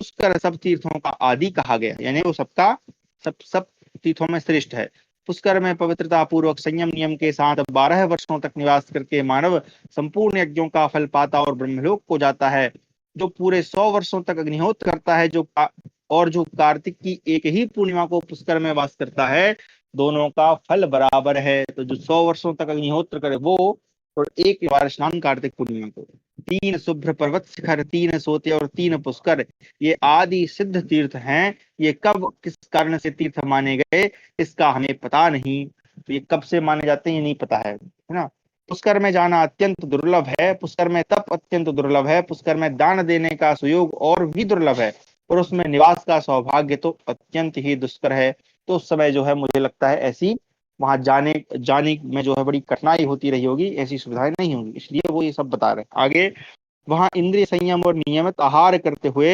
पुष्कर सब तीर्थों का आदि कहा गया। यानी वो सबका सब सब तीर्थों में श्रेष्ठ है। पुष्कर में पवित्रता पूर्वक संयम नियम के साथ 12 वर्षों तक निवास करके मानव संपूर्ण यज्ञों का फल पाता और ब्रह्मलोक को जाता है। जो पूरे 100 वर्षों तक अग्निहोत्र करता है, और जो कार्तिक की एक ही पूर्णिमा को पुष्कर में वास करता है, दोनों का फल बराबर है। तो जो 100 वर्षों तक अग्निहोत्र करे वो, और एक बार स्नान कार्तिक पूर्णिमा को। 3 शुभ्र पर्वत शिखर, 3 सोते और 3 पुष्कर, ये आदि सिद्ध तीर्थ हैं। ये कब किस कारण से तीर्थ माने गए इसका हमें पता नहीं। तो ये कब से माने जाते हैं ये नहीं पता है ना। पुष्कर में जाना अत्यंत दुर्लभ है, पुष्कर में तप अत्यंत दुर्लभ है, पुष्कर में दान देने का सुयोग और भी दुर्लभ है, और उसमें निवास का सौभाग्य तो अत्यंत ही दुष्कर है। तो उस समय जो है मुझे लगता है ऐसी वहां जाने जाने में जो है बड़ी कठिनाई होती रही होगी, ऐसी सुविधाएं नहीं होंगी, इसलिए वो ये सब बता रहे हैं आगे। वहां इंद्रिय संयम और नियमित आहार करते हुए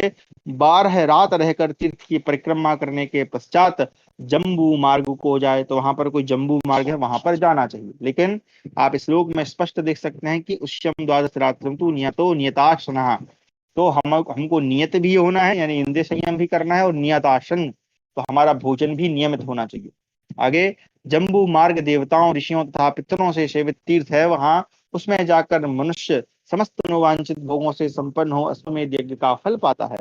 12 रात रहकर तीर्थ की परिक्रमा करने के पश्चात जम्बू मार्ग को जाए। तो वहां पर कोई जम्बू मार्ग है, वहां पर जाना चाहिए। लेकिन आप इस श्लोक में स्पष्ट देख सकते हैं कि उष्यम द्वादश रात्रम तु नियतो नियतासनः। तो हमको नियत भी होना है, यानी इंद्रिय संयम भी करना है, और नियतासन, तो हमारा भोजन भी नियमित होना चाहिए। आगे, जम्बू मार्ग देवताओं ऋषियों तथा पितरों से सेवित तीर्थ है। वहां उसमें जाकर मनुष्य समस्त मनोवांछित भोगों से संपन्न हो अश्वमेध यज्ञ का फल पाता है।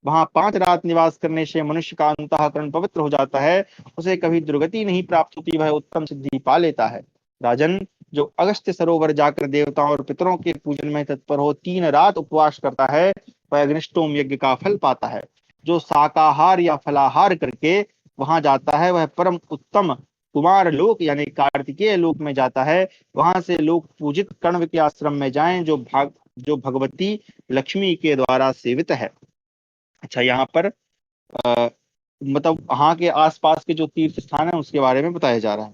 वहां 5 रात निवास करने से मनुष्य का अंतःकरण पवित्र हो जाता है, उसे कभी दुर्गति नहीं प्राप्त होती, वह उत्तम सिद्धि पा लेता है। राजन, जो अगस्त्य सरोवर जाकर देवताओं और पितरों के पूजन में तत्पर हो 3 रात उपवास करता है, वह अग्निष्टोम यज्ञ का फल पाता है। जो शाकाहार या फलाहार करके वहां जाता है, वह परम उत्तम कुमार लोक यानी कार्तिकेय लोक में जाता है। वहां से लोग पूजित कण्व के आश्रम में जाएं, जो भगवती लक्ष्मी के द्वारा सेवित है। अच्छा, यहाँ पर मतलब वहाँ के आसपास के जो तीर्थ स्थान है उसके बारे में बताया जा रहा है।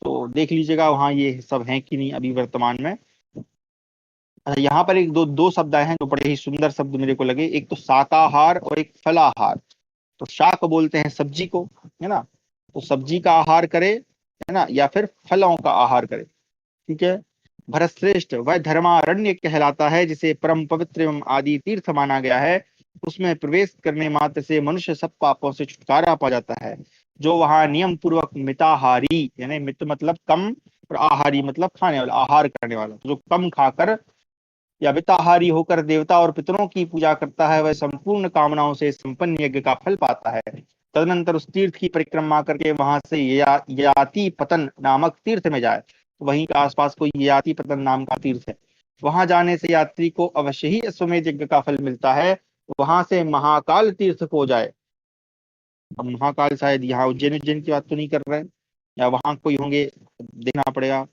तो देख लीजिएगा वहाँ ये सब है कि नहीं अभी वर्तमान में। अच्छा, यहाँ पर एक दो दो शब्द आए हैं जो बड़े ही सुंदर शब्द मेरे को लगे। एक तो शाकाहार और एक फलाहार। तो शाक बोलते हैं सब्जी को, है ना। तो सब्जी का आहार करे, है ना, या फिर फलों का आहार करे। ठीक है। भरतश्रेष्ठ, वह धर्मारण्य कहलाता है जिसे परम पवित्र एवं आदि तीर्थ माना गया है। उसमें प्रवेश करने मात्र से मनुष्य सब पापों से छुटकारा पा जाता है। जो वहां नियम पूर्वक मिताहारी, यानी मित मतलब कम, और आहारी मतलब खाने वाला, आहार करने वाला, जो कम खाकर या मिताहारी होकर देवता और पितरों की पूजा करता है, वह संपूर्ण कामनाओं से संपन्न यज्ञ का फल पाता है। तदनंतर उस तीर्थ की परिक्रमा करके वहां से ययाति पतन नामक तीर्थ में जाए। तो वहीं के आसपास कोई ययाति पतन नाम का तीर्थ है। वहां जाने से यात्री को अवश्य ही अश्वमेध यज्ञ का फल मिलता है। वहां से महाकाल तीर्थ को जाए। अब महाकाल शायद यहाँ उज्जैन उज्जैन की बात तो नहीं कर रहे हैं, या वहां कोई होंगे, देखना पड़ेगा।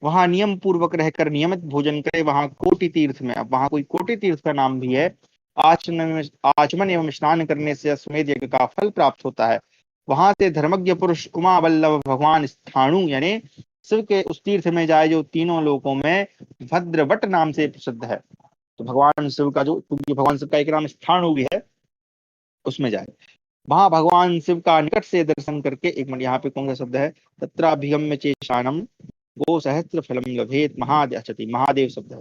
वहां नियम पूर्वक रहकर नियमित भोजन करे। वहां कोटि तीर्थ में, अब वहां कोई कोटि तीर्थ का नाम भी है, आचमन एवं स्नान करने से अश्वमेध यज्ञ का फल प्राप्त होता है। वहां से धर्मज्ञ पुरुष उमा वल्लभ भगवान स्थाणु यानी शिव के उस तीर्थ में जाए जो तीनों लोकों में भद्रवट नाम से प्रसिद्ध है। तो भगवान शिव का जो, क्योंकि भगवान शिव का एक नाम स्थाणु भी है, उसमें जाए। वहां भगवान शिव का निकट से दर्शन करके, एक मिनट यहाँ पे कौन सा शब्द है, तत्राभिगम्य चेशानम गो सहस्त्र फलम लभेत महादेव, महादेव शब्द है।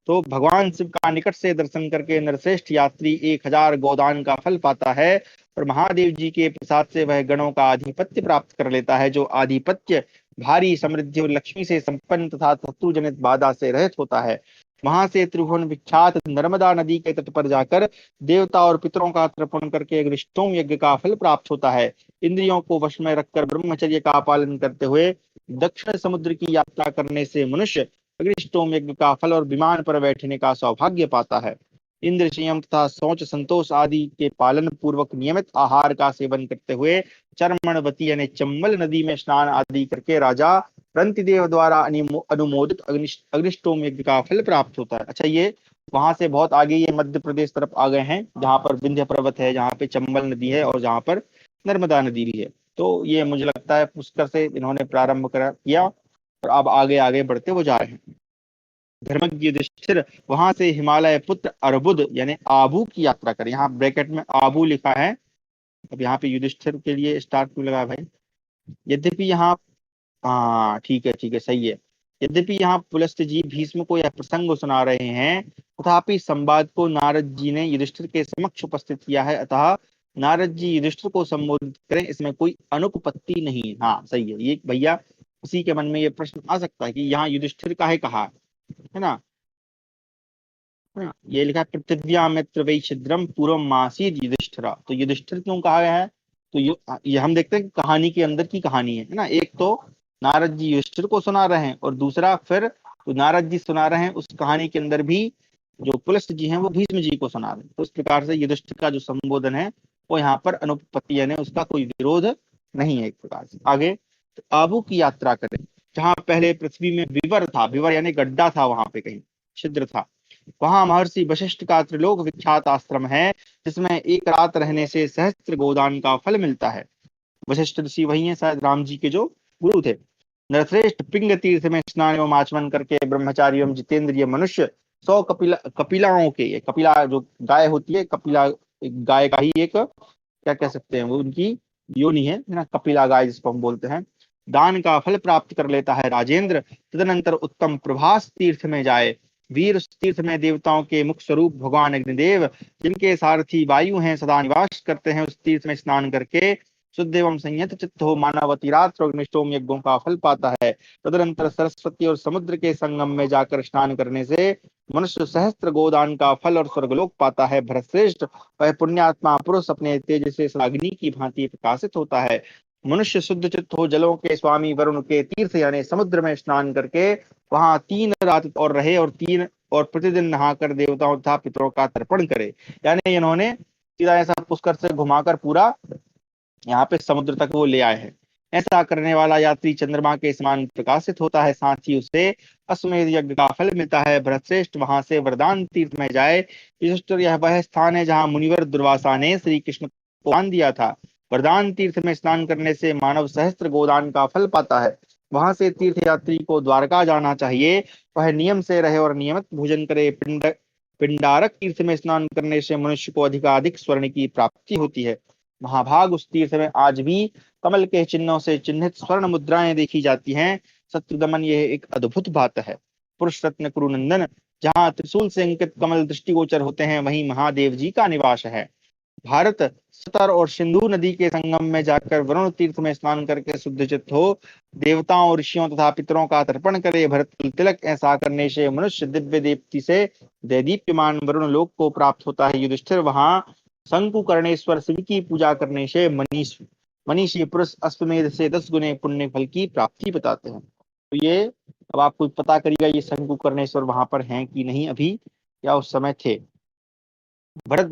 तो भगवान शिव का निकट से दर्शन करके नरश्रेष्ठ यात्री 1000 गोदान का फल पाता है, और महादेव जी के प्रसाद से वह गणों का आधिपत्य प्राप्त कर लेता है। जो आधिपत्य भारी समृद्धि और लक्ष्मी से संपन्न तथा शत्रु जनित बाधा से रहित होता है। वहां से त्रिभुवन विख्यात नर्मदा नदी के तट पर जाकर देवता और पितरों का तर्पण करके अग्निष्टोम यज्ञ का फल प्राप्त होता है। इंद्रियों को वश में रखकर ब्रह्मचर्य का पालन करते हुए दक्षिण समुद्र की यात्रा करने से मनुष्य अग्निष्टोम यज्ञ का फल और विमान पर बैठने का सौभाग्य पाता है। इंद्र संयम तथा शौच संतोष आदि के पालन पूर्वक नियमित आहार का सेवन करते हुए चर्मणवती यानी चंबल नदी में स्नान आदि करके राजा रंतिदेव द्वारा अनुमोदित अग्निष्टोम यज्ञ का फल प्राप्त होता है। अच्छा, ये वहां से बहुत आगे, ये मध्य प्रदेश तरफ आ गए हैं, जहाँ पर विंध्य पर्वत है, जहाँ पे चंबल नदी है और जहाँ पर नर्मदा नदी भी है। तो ये मुझे लगता है पुष्कर से इन्होंने प्रारंभ किया और अब आगे आगे बढ़ते वो जा रहे हैं। धर्मज्ञ युधिष्ठिर वहां से हिमालय पुत्र अर्बुद यानी आबू की यात्रा करें। यहाँ ब्रैकेट में आबू लिखा है, अब यहाँ पे युधिष्ठिर के लिए स्टार क्यों लगा भाई? यद्यपि यहाँ, हाँ ठीक है सही है। यद्यपि यहाँ पुलस्त जी भीष्म को यह प्रसंग सुना रहे हैं, तथापि संवाद को नारद जी ने युधिष्ठिर के समक्ष उपस्थित किया है, अतः नारद जी युधिष्ठिर को संबोधित करें, इसमें कोई अनुपपत्ति नहीं है। हाँ सही है, ये भैया उसी के मन में ये प्रश्न आ सकता है कि यहाँ युधिष्ठिर काहे कहा है ना। हाँ, ये लिखा है पृथिव्या मित्र वै छिद्रम पूर्व मासीद युधिष्ठिरा, तो युधिष्ठिर क्यों कहा गया है? तो ये हम देखते हैं कि कहानी के अंदर की कहानी है ना। एक तो नारद जी युधिष्ठिर को सुना रहे हैं और दूसरा फिर तो नारद जी सुना रहे हैं, उस कहानी के अंदर भी जो पुलस्त जी हैं वो भीष्म जी को सुना रहे हैं। तो इस प्रकार से युधिष्ठिर का जो संबोधन है वो यहाँ पर अनुपपत्ति यानी उसका कोई विरोध नहीं है एक प्रकार से। आगे तो आबू की यात्रा करें, जहाँ पहले पृथ्वी में विवर था, विवर यानी गड्ढा था, वहां पे कहीं छिद्र था। वहां महर्षि वशिष्ठ का त्रिलोक विख्यात आश्रम है, जिसमें एक रात रहने से सहस्त्र गोदान का फल मिलता है। वशिष्ठ ऋषि वही है, शायद राम जी के जो गुरु थे। नरश्रेष्ठ पिंग तीर्थ में स्नान एवं आचमन करके ब्रह्मचारी एवं जितेंद्रिय मनुष्य 100 कपिलाओं के, ये कपिला जो गाय होती है, कपिला एक गाय का ही एक क्या कह सकते हैं, वो उनकी योनि है ना, कपिला गाय जिसको हम बोलते हैं, दान का फल प्राप्त कर लेता है। राजेंद्र तदनंतर उत्तम प्रभास तीर्थ में जाए। वीर उस तीर्थ में देवताओं के मुख्य स्वरूप भगवान अग्निदेव, जिनके सारथी वायु हैं, सदा निवास करते हैं। उस तीर्थ में स्नान करके शुद्ध एवं संयत चित्त हो मानव अतिरात्र अग्निष्टोम यज्ञों का फल पाता है। तदनंतर सरस्वती और समुद्र के संगम में जाकर स्नान करने से मनुष्य सहस्त्र गोदान का फल और स्वर्गलोक पाता है। भरतश्रेष्ठ वह पुण्यात्मा पुरुष अपने तेज से अग्नि की भांति प्रकाशित होता है। मनुष्य शुद्ध चित्त हो जलों के स्वामी वरुण के तीर्थ यानी समुद्र में स्नान करके वहां 3 रात और रहे और प्रतिदिन नहाकर देवताओं तथा पितरों का तर्पण करे। यानी इन्होंने सीधा ऐसा पुष्कर से घुमाकर पूरा यहाँ पे समुद्र तक वो ले आए हैं। ऐसा करने वाला यात्री चंद्रमा के समान प्रकाशित होता है, साथ ही उसे अश्वमेध यज्ञ का फल मिलता है। भरतश्रेष्ठ वहां से वरदान तीर्थ में जाए। युधिष्ठिर यह वह स्थान है जहाँ मुनिवर दुर्वासा ने श्री कृष्ण को दान दिया था। वरदान तीर्थ में स्नान करने से मानव सहस्त्र गोदान का फल पाता है। वहां से तीर्थ यात्री को द्वारका जाना चाहिए, वह नियम से रहे और नियमित भोजन करे। पिंडारक तीर्थ में स्नान करने से मनुष्य को अधिकाधिक स्वर्ण की प्राप्ति होती है। महाभाग उस तीर्थ में आज भी कमल के चिन्हों से चिन्हित स्वर्ण मुद्राएं देखी जाती हैं। शत्रुदमन यह एक अद्भुत बात है। पुरुष रत्न कुरुनंदन, जहाँ त्रिशूल से अंकित कमल दृष्टिगोचर होते हैं, वहीं महादेव जी का निवास है। भारत सतर और सिंधु नदी के संगम में जाकर वरुण तीर्थ में स्नान करके शुद्ध चित्त हो देवताओं ऋषियों तथा पितरों का तर्पण करे। भरत तिलक, ऐसा करने से मनुष्य दिव्य दीप्ति से दैदीप्यमान वरुण लोक को प्राप्त होता है। युधिष्ठिर वहां शंकुकर्णेश्वर शिव की पूजा करने से मनीषी पुरुष अश्वमेध से 10 गुने पुण्य फल की प्राप्ति बताते हैं। तो ये अब आप कुछ पता करिएगा, ये शंकुकर्णेश्वर वहां पर हैं कि नहीं अभी, या उस समय थे। भरत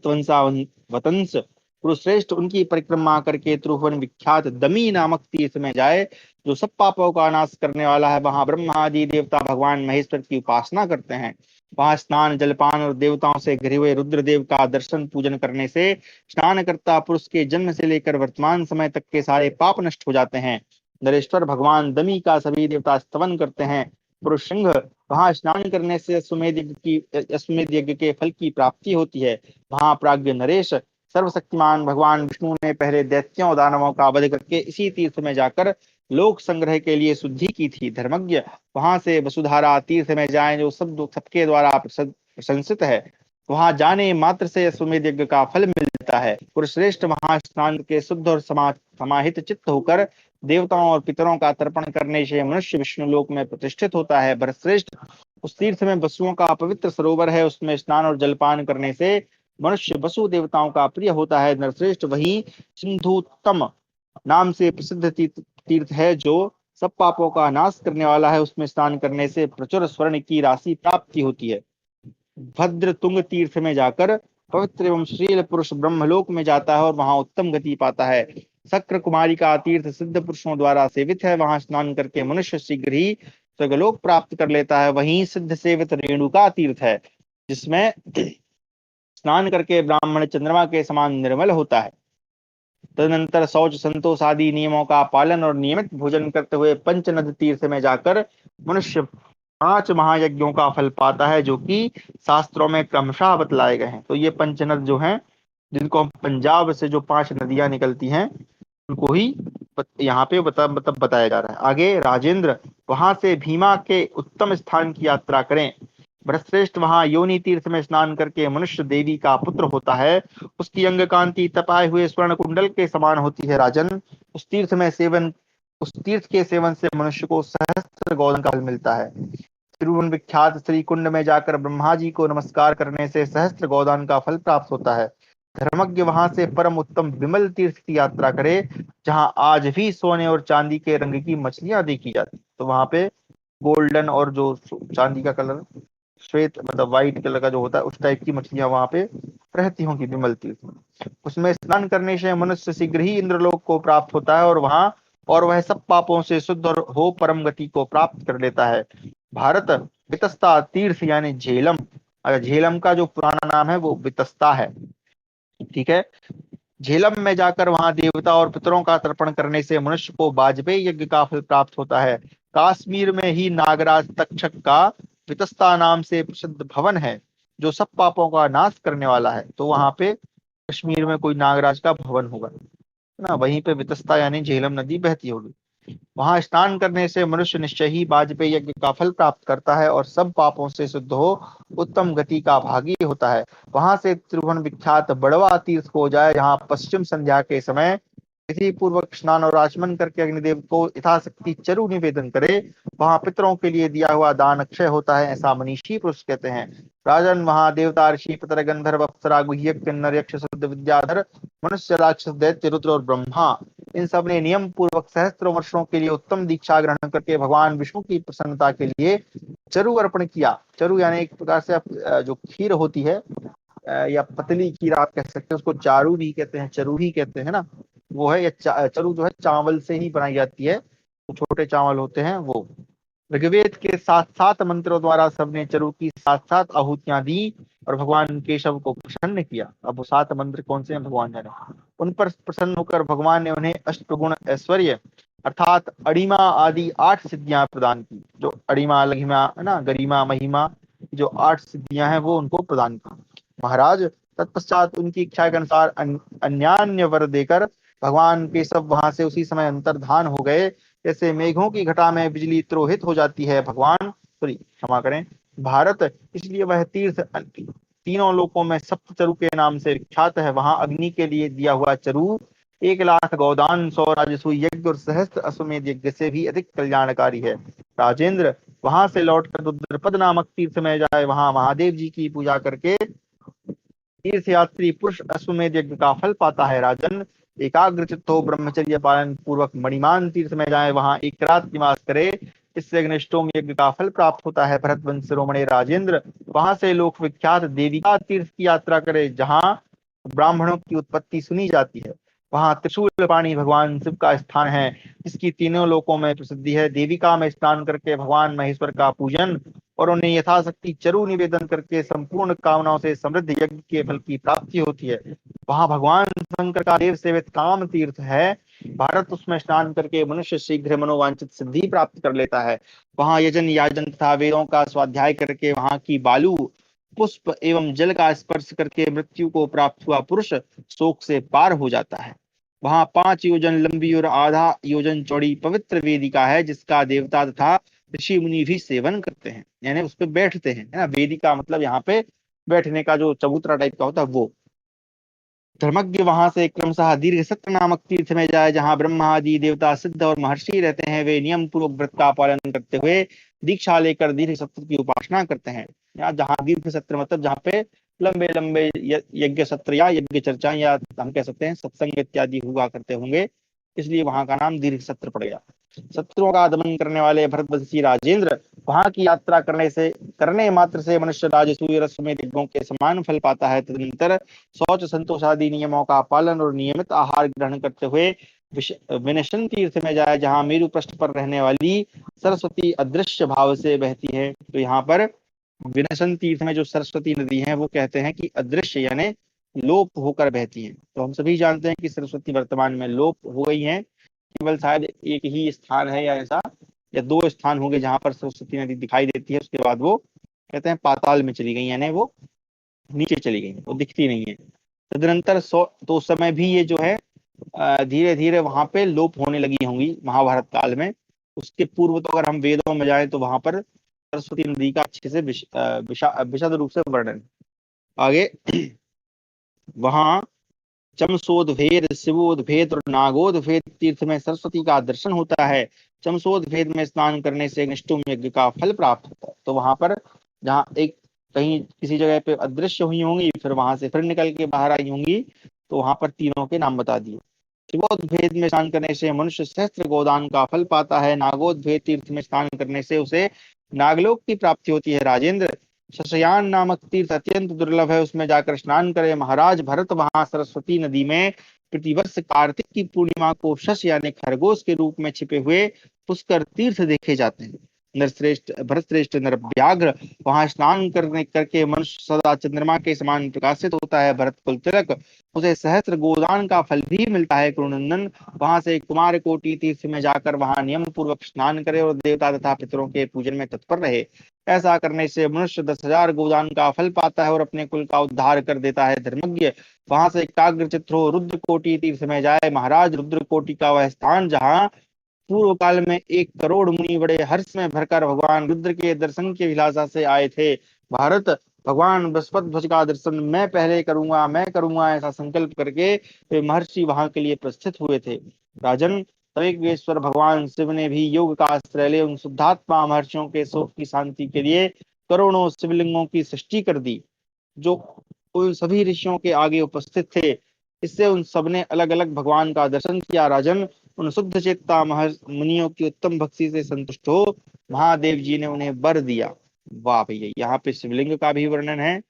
वंशावतंस कुरुश्रेष्ठ उनकी परिक्रमा करके त्रिभुवन विख्यात दमी नामक तीर्थ में जाए, जो सब पापों का नाश करने वाला है। वहां ब्रह्मा आदि देवता भगवान महेश्वर की उपासना करते हैं। वहां स्नान जलपान और देवताओं से घिरे हुए रुद्रदेव का दर्शन पूजन करने से स्नान करता पुरुष के जन्म से लेकर वर्तमान समय तक के सारे पाप नष्ट हो जाते हैं। नरेश्वर भगवान दमी का सभी देवता स्तवन करते हैं। पुरुष सिंह, वहां स्नान करने से अश्वमेध यज्ञ के फल की प्राप्ति होती है। वहां प्राज्ञ नरेश सर्वशक्तिमान भगवान विष्णु ने पहले दैत्यों दानवों का वध करके इसी तीर्थ में जाकर लोक संग्रह के लिए शुद्धि की थी। धर्मज्ञ, वहां से वसुधारा तीर्थ में जाएं, जो सबके द्वारा प्रशंसित है। वहां जाने मात्र से अश्वमेध यज्ञ का फल मिल रहता है। पुरुषश्रेष्ठ वहां स्नान के शुद्ध और समाहित चित्त होकर देवताओं और पितरों का तर्पण करने से मनुष्य विष्णु लोक में प्रतिष्ठित होता है। भरतश्रेष्ठ उस तीर्थ में वसुओं का पवित्र सरोवर है, उसमें स्नान और जलपान करने से मनुष्य वसु देवताओं का प्रिय होता है। नरश्रेष्ठ वही सिंधुत्तम नाम से प्रसिद्ध तीर्थ है जो सब पापों का नाश करने वाला है, उसमें स्नान करने से प्रचुर स्वर्ण की राशि प्राप्ति होती है। भद्र तुंग तीर्थ में जाकर पवित्र एवं श्रील पुरुष ब्रह्मलोक में जाता है और वहां उत्तम गति पाता है। शक्र कुमारी का तीर्थ सिद्ध पुरुषों द्वारा सेवित है, वहां स्नान करके मनुष्य शीघ्र ही स्वर्गलोक प्राप्त कर लेता है। वहीं सिद्ध सेवित रेणुका तीर्थ है, जिसमें स्नान करके ब्राह्मण चंद्रमा के समान निर्मल होता है। तदनंतर शौच संतोष आदि नियमों का पालन और नियमित भोजन करते हुए पंचनद तीर्थ में जाकर मनुष्य 5 महायज्ञों का फल पाता है, जो कि शास्त्रों में क्रमशः बतलाए गए हैं। तो ये पंचनद जो हैं, जिनको हम पंजाब से जो 5 नदियां निकलती हैं, उनको ही यहाँ पे बताया जा रहा है। आगे राजेंद्र वहां से भीमा के उत्तम स्थान की यात्रा करें। भरतश्रेष्ठ वहां योनि तीर्थ में स्नान करके मनुष्य देवी का पुत्र होता है। उसकी अंग कांति तपाए हुए स्वर्ण कुंडल के समान होती है। राजन, उस तीर्थ के सेवन से मनुष्य को सहस्त्र गौदान का फल मिलता है। तिरुवन विख्यात श्री कुंड में जाकर ब्रह्मा जी को नमस्कार करने से सहस्त्र गौदान का फल प्राप्त होता है। धर्मज्ञ वहां से परम उत्तम विमल तीर्थ की यात्रा करे, जहां आज भी सोने और चांदी के रंग की मछलियां देखी जाती। तो वहां पे गोल्डन और जो चांदी का कलर श्वेत मतलब व्हाइट कलर का जो होता है, उस टाइप की मछलियां वहां पे रहती होंगी विमल तीर्थ में। उसमें स्नान करने से मनुष्य शीघ्र ही इंद्रलोक को प्राप्त होता है और वह सब पापों से शुद्ध और हो परम गति को प्राप्त कर लेता है। भारत वितस्ता तीर्थ यानी झेलम, झेलम का जो पुराना नाम है वो वितस्ता है, ठीक है। झेलम में जाकर वहां देवता और पितरों का तर्पण करने से मनुष्य को वाजपेयी यज्ञ का फल प्राप्त होता है। काश्मीर में ही नागराज तक्षक का वितस्ता नाम से प्रसिद्ध भवन है, जो सब पापों का नाश करने वाला है। तो वहां पे कश्मीर में कोई नागराज का भवन होगा ना, वहीं पे वितस्ता यानी झेलम नदी बहती होगी। वहां स्नान करने से मनुष्य निश्चय ही वाजपेयी यज्ञ का फल प्राप्त करता है और सब पापों से शुद्ध हो उत्तम गति का भागी होता है। वहां से त्रिभुवन विख्यात बड़वा तीर्थ को जाए, जहां पश्चिम संध्या के समय विधि पूर्वक स्नान और आचमन करके अग्निदेव को यथाशक्ति चरु निवेदन करे। वहां पितरों के लिए दिया हुआ दान अक्षय होता है, ऐसा मनीषी पुरुष कहते हैं। राजन, वहां देवता ऋषि पितर गंधर्व अप्सरा गुह्यक किन्नर यक्ष शुद्ध विद्याधर मनुष्य राक्षस दैत्य रुद्र और ब्रह्मा, इन सब ने नियम पूर्वक सहस्त्रों वर्षों के लिए उत्तम दीक्षा ग्रहण करके भगवान विष्णु की प्रसन्नता के लिए चरु अर्पण किया। चरु यानी एक प्रकार से जो खीर होती है, या पतली खीर आप कह सकते हैं, उसको चारू भी कहते हैं, चरु ही कहते हैं ना, वो है। या चरु जो है चावल से ही बनाई जाती है, तो छोटे चावल होते हैं वो। ऋग्वेद के 7 मंत्रों द्वारा सबने चरु की 7 आहुतियां दी और भगवान केशव को प्रसन्न किया। अब वो 7 मंत्र कौन से हैं भगवान जाने। उन पर प्रसन्न होकर भगवान ने उन्हें अष्टगुण ऐश्वर्य अर्थात अड़िमा आदि 8 सिद्धियां प्रदान की। जो अड़िमा लघिमा है ना, गरिमा महिमा, जो 8 सिद्धियां हैं वो उनको प्रदान की। महाराज, तत्पश्चात उनकी इच्छा के अनुसार अन्यान्य वर देकर भगवान केशव वहां से उसी समय अंतर्धान हो गए, जैसे मेघों की घटा में बिजली तिरोहित हो जाती है। भगवान सॉरी क्षमा करें भारत, इसलिए वह तीर्थ तीनों लोकों में सप्त चरु के नाम से विख्यात है। वहां अग्नि के लिए दिया हुआ चरु 1,00,000 गौदान, 100 राजसूय यज्ञ और सहस्त्र अश्वमेध यज्ञ से भी अधिक कल्याणकारी है। राजेंद्र, वहां से लौटकर रुद्रपद नामक तीर्थ में जाए, वहां महादेव जी की पूजा करके तीर्थ यात्री पुरुष अश्वमेध यज्ञ का फल पाता है। राजन, एकाग्र चित्त हो ब्रह्मचर्य पालन पूर्वक मणिमान तीर्थ में जाए, वहां एक रात निवास करे, इससे अग्निष्टोम यज्ञ का फल प्राप्त होता है। भरत वंश शिरोमणि राजेंद्र, वहां से लोक विख्यात देविका तीर्थ की यात्रा करे, जहां ब्राह्मणों की उत्पत्ति सुनी जाती है। वहां त्रिशूल पाणी भगवान शिव का स्थान है, जिसकी तीनों लोकों में प्रसिद्धि है। देविका में स्नान करके भगवान महेश्वर का पूजन और उन्हें यथाशक्ति चरु निवेदन करके संपूर्ण कामनाओं से समृद्ध यज्ञ के फल की प्राप्ति होती है। वहां भगवान शंकर का देव सेवित काम तीर्थ है। भारत, उसमें स्नान करके मनुष्य शीघ्र मनोवांछित सिद्धि प्राप्त कर लेता है। वहां यजन याजन तथा वेदों का स्वाध्याय करके वहां की बालू पुष्प एवं जल का स्पर्श करके मृत्यु को प्राप्त हुआ पुरुष शोक से पार हो जाता है। वहां 5 योजन लंबी और आधा योजन चौड़ी पवित्र वेदिका है, जिसका देवता तथा ऋषि मुनि भी सेवन करते हैं, यानी उस पे बैठते हैं, है ना। वेदिका मतलब यहाँ पे बैठने का जो चबूतरा टाइप का होता है वो। धर्मज्ञ वहां से क्रमशः दीर्घ सत्र नामक तीर्थ में जाए, जहां ब्रह्मा आदि देवता, सिद्ध और महर्षि रहते हैं। वे नियम पूर्वक व्रत का पालन करते हुए दीक्षा लेकर दीर्घ सत्र की उपासना करते हैं। या जहाँ दीर्घ सत्र मतलब जहाँ पे लंबे लंबे यज्ञ सत्र या यज्ञ चर्चा या हम कह सकते हैं सत्संग इत्यादि हुआ करते होंगे, इसलिए वहां का नाम दीर्घ सत्र पड़ गया। शत्रुओं का दमन करने वाले भरतवंशी राजेंद्र, वहां की यात्रा करने मात्र से मनुष्य राजसूय रस में यज्ञों के समान फल पाता है। तदनंतर शौच संतोष आदि नियमों का पालन और नियमित आहार ग्रहण करते हुए विनशन तीर्थ में जाए, जहाँ मेरु पृष्ठ पर रहने वाली सरस्वती अदृश्य भाव से बहती है। तो यहाँ पर विनशन तीर्थ में जो सरस्वती नदी है वो कहते हैं कि अदृश्य यानी लोप होकर बहती है। तो हम सभी जानते हैं कि सरस्वती वर्तमान में लोप हो गई है। केवल शायद एक ही स्थान है या ऐसा या दो स्थान होंगे जहां पर सरस्वती नदी दिखाई देती है, उसके बाद वो कहते हैं पाताल में चली गई, यानी वो नीचे चली गई, वो दिखती नहीं है। तदनंतर तो उस समय भी ये जो है धीरे धीरे वहां पे लोप होने लगी होंगी महाभारत काल में। उसके पूर्व तो अगर हम वेदों में जाएं तो वहां पर सरस्वती नदी का अच्छे से विशद रूप से वर्णन आगे। वहां चमसोदभेद, शिवोदभेद और नागोदभेद तीर्थ में सरस्वती का दर्शन होता है। चमसोदभेद में स्नान करने से निष्ठुम यज्ञ का फल प्राप्त होता है। तो वहां पर जहाँ एक कहीं किसी जगह पे अदृश्य हुई होंगी, फिर वहां से फिर निकल के बाहर आई होंगी, तो वहां पर तीनों के नाम बता दिए। शिवोद्भेद में स्नान करने से मनुष्य सहस्त्र गोदान का फल पाता है। नागोद्भेद तीर्थ में स्नान करने से उसे नागलोक की प्राप्ति होती है। राजेंद्र, शशयान नामक तीर्थ अत्यंत दुर्लभ है, उसमें जाकर स्नान करें। महाराज भरत, वहां सरस्वती नदी में प्रतिवर्ष कार्तिक की पूर्णिमा को शश यानी खरगोश के रूप में छिपे हुए पुष्कर तीर्थ देखे जाते हैं। नरश्रेष्ठ भरतश्रेष्ठ नरव्याघ्र, वहां स्नान करके मनुष्य सदा चंद्रमा के समान प्रकाशित होता है। भरत कुल तिलक, उसे सहस्त्र गोदान का फल भी मिलता है। कुरुनंदन, वहां से कुमार कोटि तीर्थ में जाकर वहां नियम पूर्वक स्नान करे और देवता तथा पितरों के पूजन में तत्पर रहे। ऐसा करने से मनुष्य 10,000 गोदान का फल पाता है और अपने कुल का उद्धार कर देता है। धर्मज्ञ, वहां से एकाग्र चित्त हो रुद्र कोटि तीर्थ में जाए। महाराज रुद्र कोटि का वह स्थान जहाँ पूर्व काल में 1 करोड़ मुनि बड़े हर्ष में भरकर भगवान रुद्र के दर्शन की अभिलाषा से आए थे। भारत, भगवान बृहस्पति ध्वज का दर्शन मैं पहले करूंगा, मैं करूंगा, ऐसा संकल्प करके वे महर्षि वहां के लिए प्रस्थित हुए थे। राजन, तवेश्वर भगवान शिव ने भी योग का आश्रय ले उन शुद्धात्मा महर्षियों के शोक की शांति के लिए करोड़ों शिवलिंगों की सृष्टि कर दी, जो उन सभी ऋषियों के आगे उपस्थित थे। इससे उन सबने अलग अलग भगवान का दर्शन किया। राजन, उन शुद्ध चेता मुनियों की उत्तम भक्ति से संतुष्ट हो महादेव जी ने उन्हें वर दिया। वाह भैया, यहाँ पे शिवलिंग का भी वर्णन है।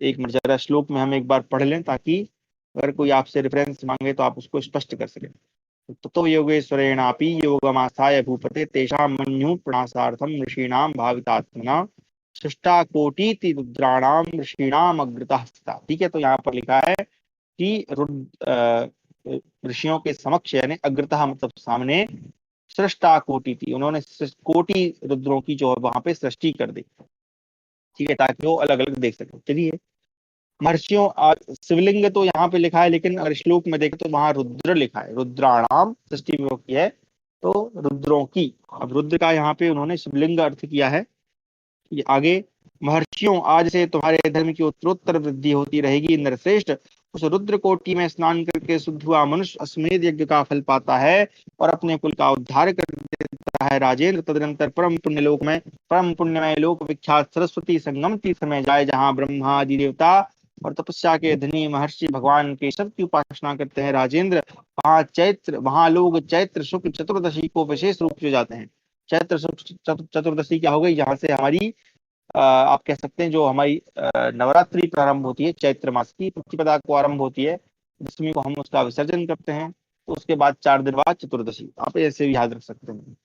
एक मिनट जरा श्लोक में हम एक बार पढ़ लें, ताकि अगर कोई आपसे रेफरेंस मांगे तो आप उसको स्पष्ट कर सकें। ततो योगेश्वरेणापि योगमास्थाय भूपते तेषां मन्यु प्रणासार्थम ऋषीणाम भावितात्मना सृष्टा कोटि रुद्राणाम ऋषीणाम अग्रतः स्थिता। ठीक है, तो यहाँ पर लिखा है कि ऋषियों के समक्ष यानी अग्रतः मतलब सामने सृष्टा कोटि थी, उन्होंने कोटि रुद्रों की जो है वहां पे सृष्टि कर दी। ठीक है, ताकि वो अलग अलग देख सके। चलिए, महर्षियों शिवलिंग तो यहाँ पे लिखा है, लेकिन अगर श्लोक में देखें तो वहां रुद्र लिखा है, रुद्राणाम सृष्टि विभक्ति है, तो रुद्रों की। अब रुद्र का यहाँ पे उन्होंने शिवलिंग अर्थ किया है। ये आगे, महर्षियों, आज से तुम्हारे धर्म की उत्तरोत्तर वृद्धि होती रहेगी। नरश्रेष्ठ, उस रुद्र कोटि में स्नान करके शुद्ध हुआ मनुष्य अश्वमेध यज्ञ का फल पाता है और अपने कुल का उद्धार कर देता है। राजेंद्र, तदनंतर परम पुण्यमय लोक विख्यात सरस्वती संगम तीर्थ में जाए, जहाँ ब्रह्मा आदि देवता और तपस्या के धनी महर्षि भगवान केशव की उपासना करते हैं। राजेंद्र, वहां लोग चैत्र शुक्ल चतुर्दशी को विशेष रूप से जाते हैं। चैत्र शुक्ल चतुर्दशी क्या हो गई, जहाँ से हमारी आप कह सकते हैं जो हमारी नवरात्रि प्रारंभ होती है, चैत्र मास की प्रतिपदा को आरंभ होती है, दशमी को हम उसका विसर्जन करते हैं, तो उसके बाद 4 दिन बाद चतुर्दशी, आप ऐसे भी याद रख सकते हैं।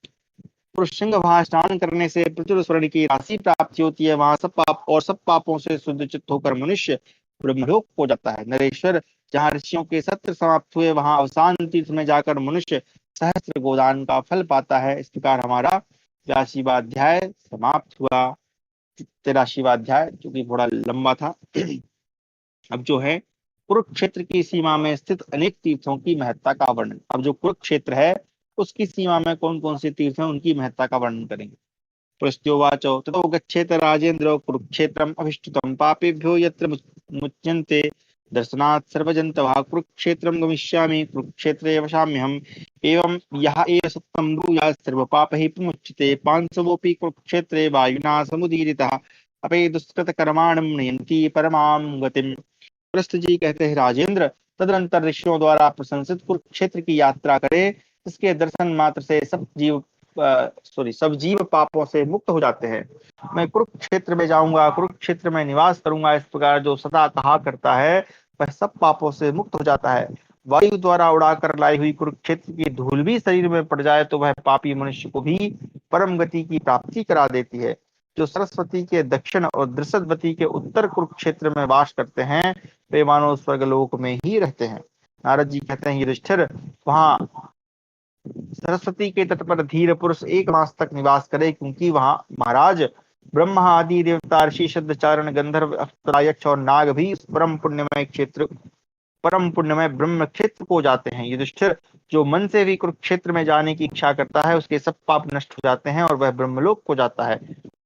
पुरुषंग, वहां स्नान करने से प्रचुर स्वर्ण की राशि प्राप्ति होती है। वहां सब पापों से शुद्ध चित्त होकर मनुष्य ब्रह्मलोक हो जाता है। नरेश्वर, जहाँ ऋषियों के सत्र समाप्त हुए, वहां अवसान तीर्थ में जाकर मनुष्य सहस्त्र गोदान का फल पाता है। इस प्रकार हमारा 82वां अध्याय समाप्त हुआ। 83वां अध्याय जो कि थोड़ा लंबा था। अब जो है कुरुक्षेत्र की सीमा में स्थित अनेक तीर्थों की महत्ता का वर्णन। अब जो कुरुक्षेत्र है उसकी सीमा में कौन कौन से तीर्थ हैं उनकी महत्ता का वर्णन करेंगे। पृष्ठोवाचो ततो गच्छेत राजेन्द्र कुरुक्षेत्रम अभिष्टुतम पापेभ्यो यत्र मुच्यन्ते दर्शनात् सर्वजन्तवः कुरुक्षेत्रं गमिष्यामि कुरुक्षेत्रे वसाम्यहम् एवं यः एव सत्यं ब्रूयात् सर्वपापैः विमुच्यते पांशवोऽपि कुरुक्षेत्रे वायुना समुदीरितः अपे दुष्कृतकर्माणं नयन्ति परमां गतिम्। प्रस्थ जी कहते हैं राजेंद्र, तदनंतर ऋषियों द्वारा प्रशंसित कुरुक्षेत्र की यात्रा करे, इसके दर्शन मात्र से सब जीव पापों से मुक्त हो जाते हैं। मैं कुरुक्षेत्र में जाऊंगा, कुरुक्षेत्र में निवास करूंगा, इस प्रकार जो सदा कहा करता है वह सब पापों से मुक्त हो जाता है। वायु द्वारा उड़ाकर लाई हुई कुरुक्षेत्र की धूल भी शरीर में पड़ जाए तो वह पापी मनुष्य को भी परम गति की प्राप्ति करा देती है। जो सरस्वती के दक्षिण और दृषदवती के उत्तर कुरुक्षेत्र में वास करते हैं वे मानव स्वर्गलोक में ही रहते हैं। नारद जी कहते हैं युधिष्ठिर, वहां सरस्वती के तट पर धीर पुरुष 1 मास तक निवास करे, क्योंकि वहां महाराज ब्रह्मा आदि देवता ऋषि सिद्धचारण गंधर्व अप्सरा यक्ष और नाग भी इस परम पुण्यमय ब्रह्म क्षेत्र को जाते हैं। युधिष्ठिर, जो मन से भी कुरुक्षेत्र में जाने की इच्छा करता है उसके सब पाप नष्ट हो जाते हैं और वह ब्रह्मलोक को जाता है।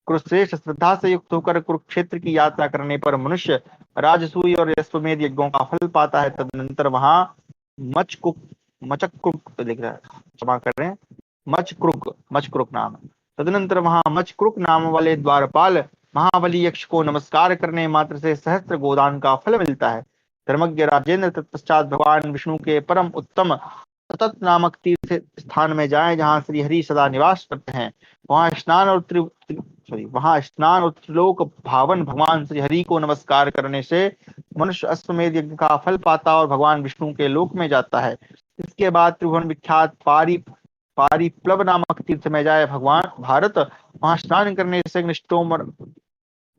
कुरुश्रेष्ठ श्रद्धा से युक्त होकर कुरुक्षेत्र की यात्रा करने पर मनुष्य राजसूय और अश्वमेध यज्ञों का फल पाता है। तदनंतर वहां मचकुक मचक्रुक लिख रहा है, क्षमा कर रहे हैं, मचक्रुक नाम। तदनंतर वहां मचक्रुक नाम वाले द्वारपाल महाबली यक्ष को नमस्कार करने मात्र से सहस्त्र गोदान का फल मिलता है। धर्मज्ञ राजेंद्र तत्पश्चात भगवान विष्णु के परम उत्तम सतत नामक तीर्थ स्थान में जाएं, जहां श्री हरि सदा निवास करते हैं। वहां स्नान और त्रिलोक भावन भगवान श्री हरि को नमस्कार करने से मनुष्य अश्वमेध यज्ञ का फल पाता और भगवान विष्णु के लोक में जाता है। इसके बाद त्रिभुवन विख्यात पारिप्लव नामक तीर्थ में जाए भगवान भारत, वहां स्नान करने से अग्निष्टोम और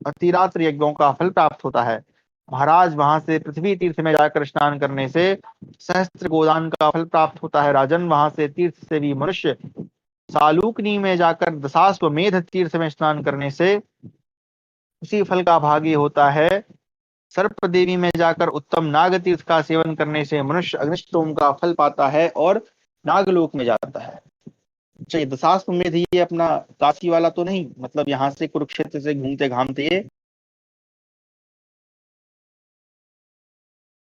अतिरात्र यज्ञों का फल प्राप्त होता है। महाराज, वहां से पृथ्वी तीर्थ में जाकर स्नान करने से सहस्त्र गोदान का फल प्राप्त होता है। राजन, वहां से तीर्थ से भी मनुष्य सालूकनी में जाकर दशाश्वमेध तीर्थ में स्नान करने से उसी फल का भागी होता है। सर्प देवी में जाकर उत्तम नाग तीर्थ का सेवन करने से मनुष्य अग्निष्टोम का फल पाता है और नागलोक में जाता है। चाहिए दशाश्वमेध, ये अपना काशी वाला तो नहीं, मतलब यहाँ से कुरुक्षेत्र से घूमते घामते ये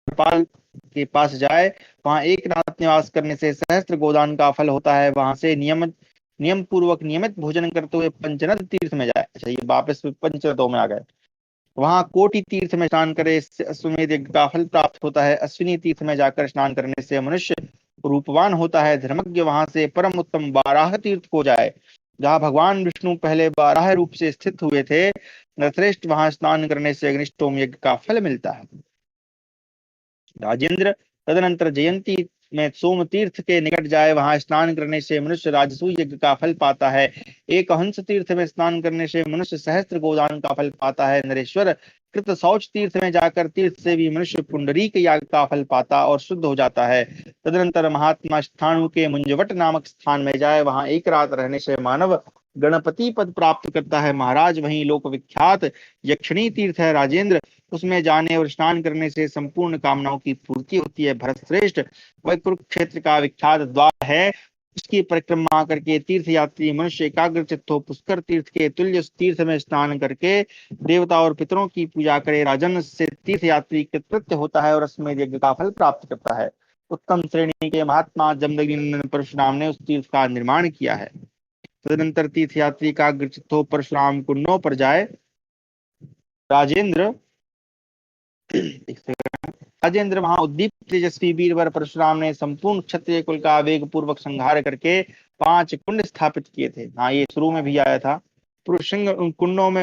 नेपाल के पास जाए, वहां एक रात निवास करने से सहस्त्र गोदान का फल होता है। वहां से नियम पूर्वक नियमित भोजन करते हुए पंचनद तीर्थ में जाए। अच्छा, ये वापस पंचनदों में आ गए। वहां कोटि तीर्थ में स्नान करे, इससे अश्वमेध यज्ञ का फल प्राप्त होता है। अश्विनी तीर्थ में जाकर स्नान करने से मनुष्य रूपवान होता है। धर्मज्ञ, वहां से परम उत्तम बाराह तीर्थ को जाए, जहाँ भगवान विष्णु पहले बाराह रूप से स्थित हुए थे। नरश्रेष्ठ, वहां स्नान करने से अग्निष्टोम यज्ञ का फल मिलता है। राजेंद्र, तदनंतर जयंती में सोम तीर्थ के निकट जाए, वहां स्नान करने से मनुष्य राजसूय यज्ञ का फल पाता है। एक हंस तीर्थ में स्नान करने से मनुष्य सहस्त्र गोदान का फल पाता है। नरेश्वर, कृत शौच तीर्थ में जाकर तीर्थ से भी मनुष्य पुंडरीक याग का फल पाता और शुद्ध हो जाता है। तदनंतर महात्मा स्थानु के मुंजवट नामक स्थान में जाए, वहां एक रात रहने से मानव गणपति पद प्राप्त करता है। महाराज, वहीं लोक विख्यात यक्षिणी तीर्थ है। राजेंद्र, उसमें जाने और स्नान करने से संपूर्ण कामनाओं की पूर्ति होती है। भरत श्रेष्ठ, वह कुरुक्षेत्र का विख्यात द्वार है। उसकी परिक्रमा करके तीर्थ यात्री मनुष्य एकाग्र चित्त हो पुष्कर तीर्थ के तुल्य तीर्थ में स्नान करके देवता और पितरों की पूजा करे। राजन, से तीर्थ यात्री कृतकृत्य होता है और अश्वमेध यज्ञ का फल प्राप्त करता है। उत्तम श्रेणी के महात्मा जमदग्नि परशुराम ने उस तीर्थ का निर्माण किया है। तदनंतर तीर्थ यात्री का चित्त हो परशुराम कुंडों पर जाए। राजेंद्र राजेंद्र, वहां उद्दीप्त तेजस्वी वीरवर परशुराम ने संपूर्ण क्षत्रिय कुल का वेग पूर्वक संहार करके 5 कुंड स्थापित किए थे। हाँ, ये शुरू में भी आया था। पुरुषंग, उन कुंडों को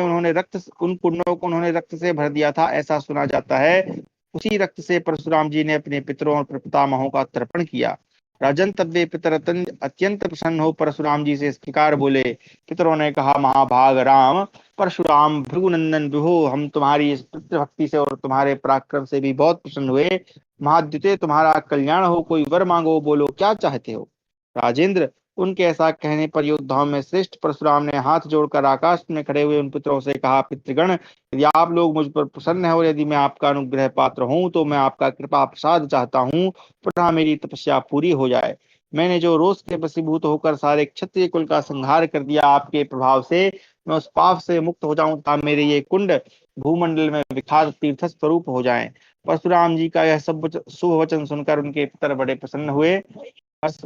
उन्होंने रक्त से भर दिया था, ऐसा सुना जाता है। उसी रक्त से परशुराम जी ने अपने पितरों और पितामहों का तर्पण किया। राजन, तब वे पितर अत्यंत प्रसन्न हो परशुराम जी से इस प्रकार बोले। पितरों ने कहा, महाभाग राम परशुराम भृगुनंदन विभो, हम तुम्हारी इस भक्ति से और तुम्हारे पराक्रम से भी बहुत प्रसन्न हुए। महाद्युते, तुम्हारा कल्याण हो, कोई वर मांगो, बोलो क्या चाहते हो। राजेंद्र, उनके ऐसा कहने पर योद्धाओं में श्रेष्ठ परशुराम ने हाथ जोड़कर आकाश में खड़े हुए उन पितरों से कहा, पितृगण, यदि आप लोग मुझ पर प्रसन्न है और यदि मैं आपका अनुग्रह पात्र हूं तो मैं आपका कृपा प्रसाद चाहता हूं, पुनः मेरी तपस्या पूरी हो जाए। मैंने जो रोष के वशीभूत होकर सारे क्षत्रिय कुल का संहार कर दिया, आपके प्रभाव से मैं उस पाप से मुक्त हो जाऊं तथा मेरे ये कुंड भूमंडल में विख्यात तीर्थ स्वरूप हो जाएं। परशुराम जी का यह सब शुभ वचन सुनकर उनके पितर बड़े प्रसन्न हुए। हर्ष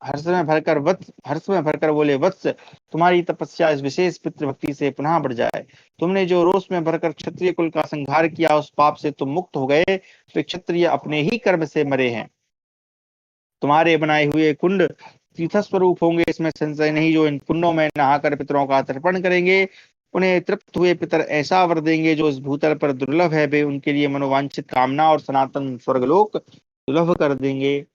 हर्ष में भरकर बोले, वत्स, तुम्हारी तपस्या इस विशेष पितृभक्ति से पुनः बढ़ जाए। तुमने जो रोष में भरकर क्षत्रिय कुल का संहार किया, उस पाप से तुम मुक्त हो गए। तो क्षत्रिय अपने ही कर्म से मरे हैं। तुम्हारे बनाए हुए कुंड तीर्थ स्वरूप होंगे, इसमें संशय नहीं। जो इन कुंडों में नहाकर पितरों का तर्पण करेंगे, उन्हें तृप्त हुए पितर ऐसा वर देंगे जो इस भूतल पर दुर्लभ है। वे उनके लिए मनोवांछित कामना और सनातन स्वर्गलोक सुलभ कर देंगे।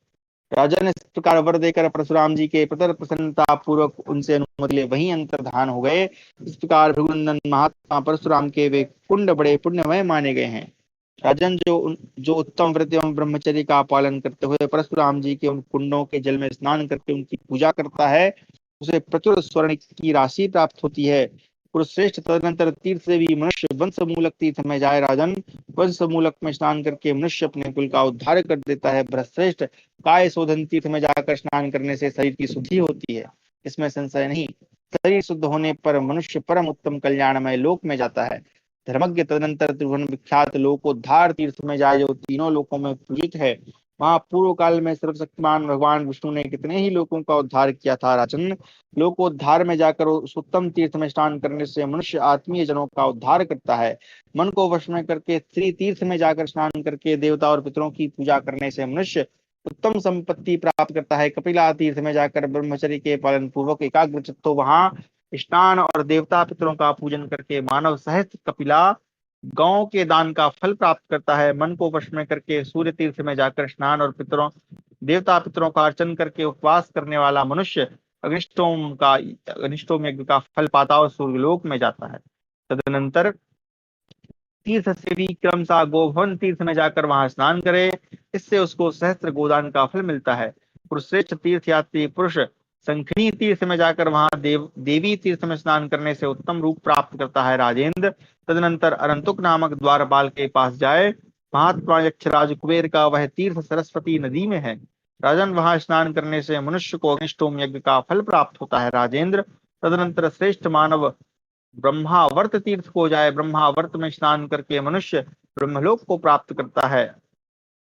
राजा ने इस प्रकार वर देकर परशुराम जी के पितर प्रसन्नता पूर्वक उनसे अनुमति ले वहीं अंतर्धान हो गए। इस प्रकार भृगुनंदन महात्मा परशुराम के वे कुंड बड़े पुण्यमय माने गए हैं। राजन, जो उत्तम व्रत एवं ब्रह्मचर्य का पालन करते हुए परशुराम जी के उन कुंडों के जल में स्नान करके उनकी पूजा करता है, उसे प्रचुर स्वर्ण की राशि प्राप्त होती है। पुरुष श्रेष्ठ, तदनंतर तीर्थ से भी मनुष्य वंश मूलक तीर्थ में जाए। राजन, वंश मूलक में स्नान करके मनुष्य अपने कुल का उद्धार कर देता है। भरतश्रेष्ठ, काय शोधन तीर्थ में जाकर स्नान करने से शरीर की शुद्धि होती है, इसमें संशय नहीं। शरीर शुद्ध होने पर मनुष्य परम उत्तम कल्याणमय लोक में जाता है। धर्मज्ञ, तदनंतर त्रिभुवन विख्यात लोकोद्धार तीर्थ में जाए, जो तीनों लोकों में पूजित है। वहां पूर्व काल में सर्वशक्तिमान भगवान विष्णु ने कितने ही लोगों का उद्धार किया था। राजन, लोकोद्धार में जाकर उस उत्तम तीर्थ में स्नान करने से मनुष्य आत्मीय जनों का उद्धार करता है। मन को वश में करके श्री तीर्थ में जाकर स्नान करके देवता और पितरों की पूजा करने से मनुष्य उत्तम संपत्ति प्राप्त करता है। कपिला तीर्थ में जाकर ब्रह्मचर्य के पालन पूर्वक एकाग्र चित्तो वहां स्नान और देवता पितरों का पूजन करके मानव सहस्त्र कपिला गांव के दान का फल प्राप्त करता है। मन को वश में करके सूर्य तीर्थ में जाकर स्नान और देवता पितरों का अर्चन करके उपवास करने वाला मनुष्य अग्निष्टोम यज्ञ का फल पाता और सूर्यलोक में जाता है। तदनंतर तीर्थ से भी क्रमशः गोभवन तीर्थ में जाकर वहां स्नान करे, इससे उसको सहस्त्र गोदान का फल मिलता है। पुरुषश्रेष्ठ तीर्थ यात्री पुरुष संखनी तीर्थ में जाकर वहां देवी तीर्थ में स्नान करने से उत्तम रूप प्राप्त करता है। राजेंद्र, तदनंतर अरंतुक नामक द्वारपाल के पास जाए। महात्मा यक्षराज कुबेर का वह तीर्थ सरस्वती नदी में है। राजन, वहां स्नान करने से मनुष्य को अग्निष्टोम यज्ञ का फल प्राप्त होता है। राजेंद्र, तदनंतर श्रेष्ठ मानव ब्रह्मावर्त तीर्थ को जाए। ब्रह्मावर्त में स्नान करके मनुष्य ब्रह्मलोक को प्राप्त करता है।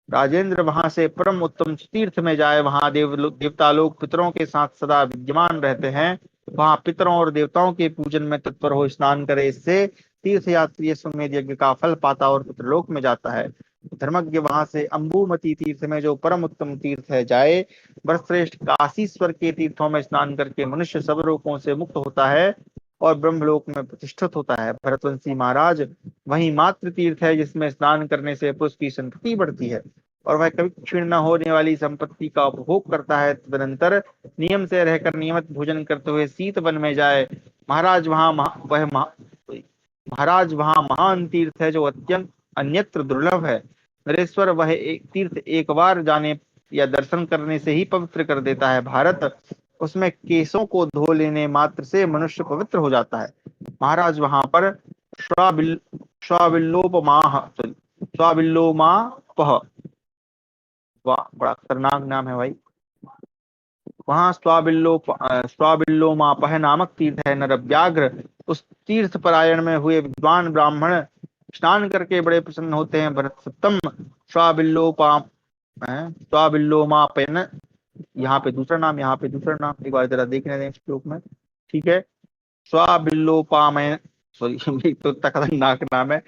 राजेंद्र, वहां से परम उत्तम तीर्थ में जाए। वहां देवता लोग पितरों के साथ सदा विद्यमान रहते हैं। वहां पितरों और देवताओं के पूजन में तत्पर हो स्नान करे, इससे तीर्थ यात्री अश्वमेध यज्ञ का फल पाता और पितरलोक में जाता है। धर्मज्ञ, वहां से अंबुमती तीर्थ में, जो परम उत्तम तीर्थ है, जाए। वरश्रेष्ठ, काशीश्वर के तीर्थों में स्नान करके मनुष्य सब रोगों से मुक्त होता है और ब्रह्मलोक में प्रतिष्ठित होता है। भरतवंशी महाराज, वही मातृ तीर्थ है जिसमें स्नान करने से पुरुष की संतति बढ़ती है और वह कभी क्षीण न होने वाली संपत्ति का उपभोग करता है। तदनंतर नियम से रहकर नियमित भोजन करते हुए शीत वन में जाए। महाराज, वहां महान तीर्थ है जो अत्यंत अन्यत्र दुर्लभ है। नरेश्वर, वह एक तीर्थ एक बार जाने या दर्शन करने से ही पवित्र कर देता है। भारत, उसमें केशों को धो लेने मात्र से मनुष्य पवित्र हो जाता है। महाराज, वहां पर श्वाबिल श्वाबिल्लोपमाह श्वाबिल्लोमापह, वाह बड़ा खतरनाक नाम है भाई। वहां स्वाबिल्लोमापह नामक तीर्थ है। नरव्याघ्र, उस तीर्थ परायण में हुए विद्वान ब्राह्मण स्नान करके बड़े प्रसन्न होते हैं। भरत सप्तम, स्वाबिल्लोपा स्वाबिल्लोमापयन, यहाँ पे दूसरा नाम, यहाँ पे दूसरा नाम, एक बार जरा देखने दें श्लोक में। ठीक है, स्वाबिल्लोपामय, सॉरी तो खतरनाक नाम है।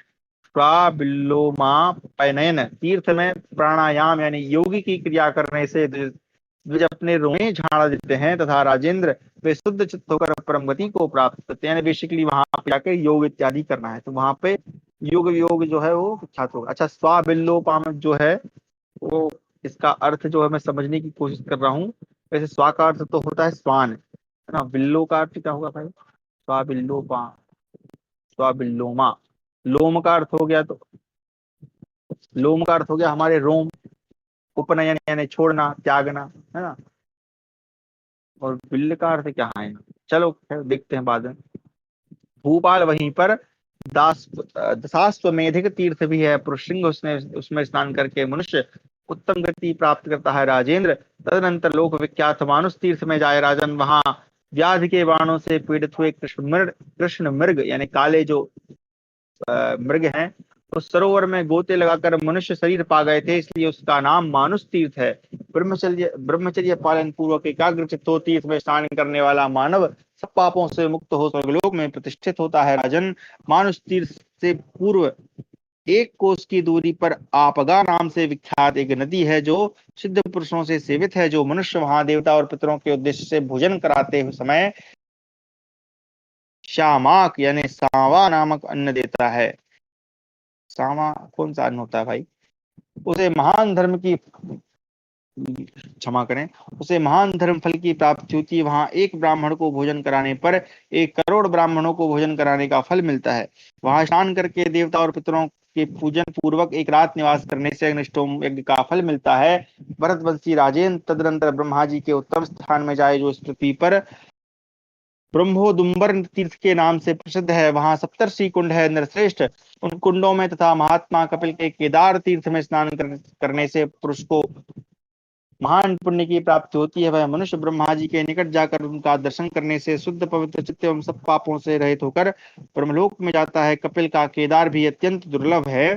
स्वाबिल्लोमापयनयन तीर्थ में प्राणायाम यानी योगी की क्रिया करने से द्विज अपने रोए झाड़ देते हैं तथा राजेंद्र वे शुद्ध चित्त होकर परम गति को प्राप्त करते हैं। बेसिकली वहां पे जाकर योग इत्यादि करना है, तो वहां पे योग योग जो है वो विख्यात होगा। अच्छा, स्वाबिल्लोपाम जो है वो, इसका अर्थ जो है मैं समझने की कोशिश कर रहा हूँ। वैसे स्वा का अर्थ तो होता है स्वान, है ना। बिल्लो का अर्थ क्या होगा भाई? स्वाबिल्लोपा, स्वाबिल्लोमा, लोम का अर्थ हो गया, तो लोम का अर्थ हो गया हमारे रोम। उपनयन यानी छोड़ना, त्यागना, है ना। और बिल्ल का अर्थ क्या है? चलो खैर देखते हैं बाद में। भूपाल, वहीं पर दशाश्वमेधिक तीर्थ भी है। पुरुषसिंह, उसने उसमें स्नान करके मनुष्य उत्तम गति प्राप्त करता है। राजेंद्र, तदनंतर लोक विख्यात मानुष तीर्थ में जाए। राजन, वहां व्याधि के बाणों से पीड़ित हुए कृष्ण मृग यानी काले जो मृग हैं, उस सरोवर में गोते लगाकर मनुष्य शरीर पा गए थे, इसलिए उसका नाम मानुष तीर्थ है। ब्रह्मचर्य पालन पूर्वक एकाग्रचित्त हो तीर्थ में स्नान करने वाला मानव सब पापों से मुक्त हो स्वर्गलोक में प्रतिष्ठित होता है। राजन, मानुष तीर्थ से पूर्व 1 कोस की दूरी पर आपगा नाम से विख्यात एक नदी है, जो सिद्ध पुरुषों से सेवित है। जो मनुष्य वहां देवता और पितरों के उद्देश्य से भोजन कराते हुए समय शामाक यानी सांवा नामक अन्न देता है। सांवा कौन सा अन्न होता है भाई? उसे महान धर्म की क्षमा करें, उसे महान धर्म फल की प्राप्ति होती है। वहां एक ब्राह्मण को भोजन कराने पर 1 करोड़ ब्राह्मणों को भोजन कराने का फल मिलता है। वहां स्नान करके देवता और पितरों के पूजन पूर्वक एक रात निवास करने से अग्निष्टोम यज्ञ का फल मिलता है। भरतवंशी राजेंद्र तदनंतर ब्रह्मा जी के उत्तम स्थान में जाए, जो इस पृथ्वी पर ब्रह्मोदुम्बर तीर्थ के नाम से प्रसिद्ध है। वहां सप्तर्षि कुंड है नरश्रेष्ठ। उन कुंडों में तथा महात्मा कपिल के केदार तीर्थ में स्नान करने से पुरुष को महान पुण्य की प्राप्ति होती है। वह मनुष्य ब्रह्मा जी के निकट जाकर उनका दर्शन करने से शुद्ध पवित्र चित्त एवं सब पापों से रहित होकर ब्रह्मलोक में जाता है। कपिल का केदार भी अत्यंत दुर्लभ है।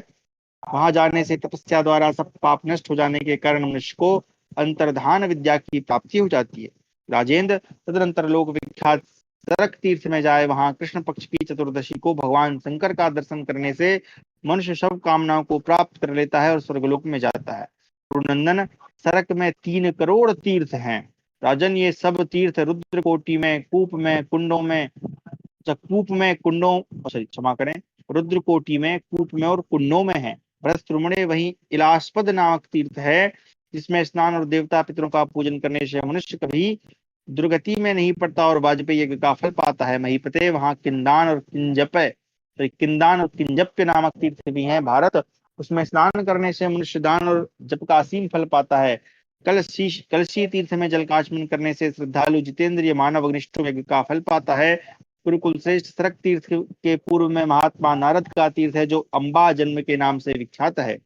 वहां जाने से तपस्या द्वारा सब पाप नष्ट हो जाने के कारण मनुष्य को अंतर्धान विद्या की प्राप्ति हो जाती है। राजेंद्र, तदनंतर लोक विख्यात सरक तीर्थ में जाए। वहां कृष्ण पक्ष की चतुर्दशी को भगवान शंकर का दर्शन करने से मनुष्य सब कामनाओं को प्राप्त कर लेता है और स्वर्गलोक में जाता है। नंदन, सरक में 3 करोड़ तीर्थ हैं। राजन, ये सब तीर्थ रुद्र कोटि में, कूप में, कुंडों में, कूप में, कुंडों, सॉरी क्षमा करें, रुद्र कोटि में, कूप में और कुंडों में है। भरतृमणे वही इलास्पद नामक तीर्थ है, जिसमें स्नान और देवता पितरों का पूजन करने से मनुष्य कभी दुर्गति में नहीं पड़ता और वाजपेयी यज्ञ का फल पाता है। महीपते, वहां किंदान और किंजप्य नामक तीर्थ भी हैं। भारत, उसमें स्नान करने से मनुष्य दान और जप का असीम फल पाता है। कलशी तीर्थ में जल का आचमन करने से श्रद्धालु जितेंद्रिय मानव अग्निष्ठ यज्ञ का फल पाता है। कुरुकुल श्रेष्ठ सरक तीर्थ के पूर्व में महात्मा नारद का तीर्थ है, जो अंबा जन्म के नाम से विख्यात है।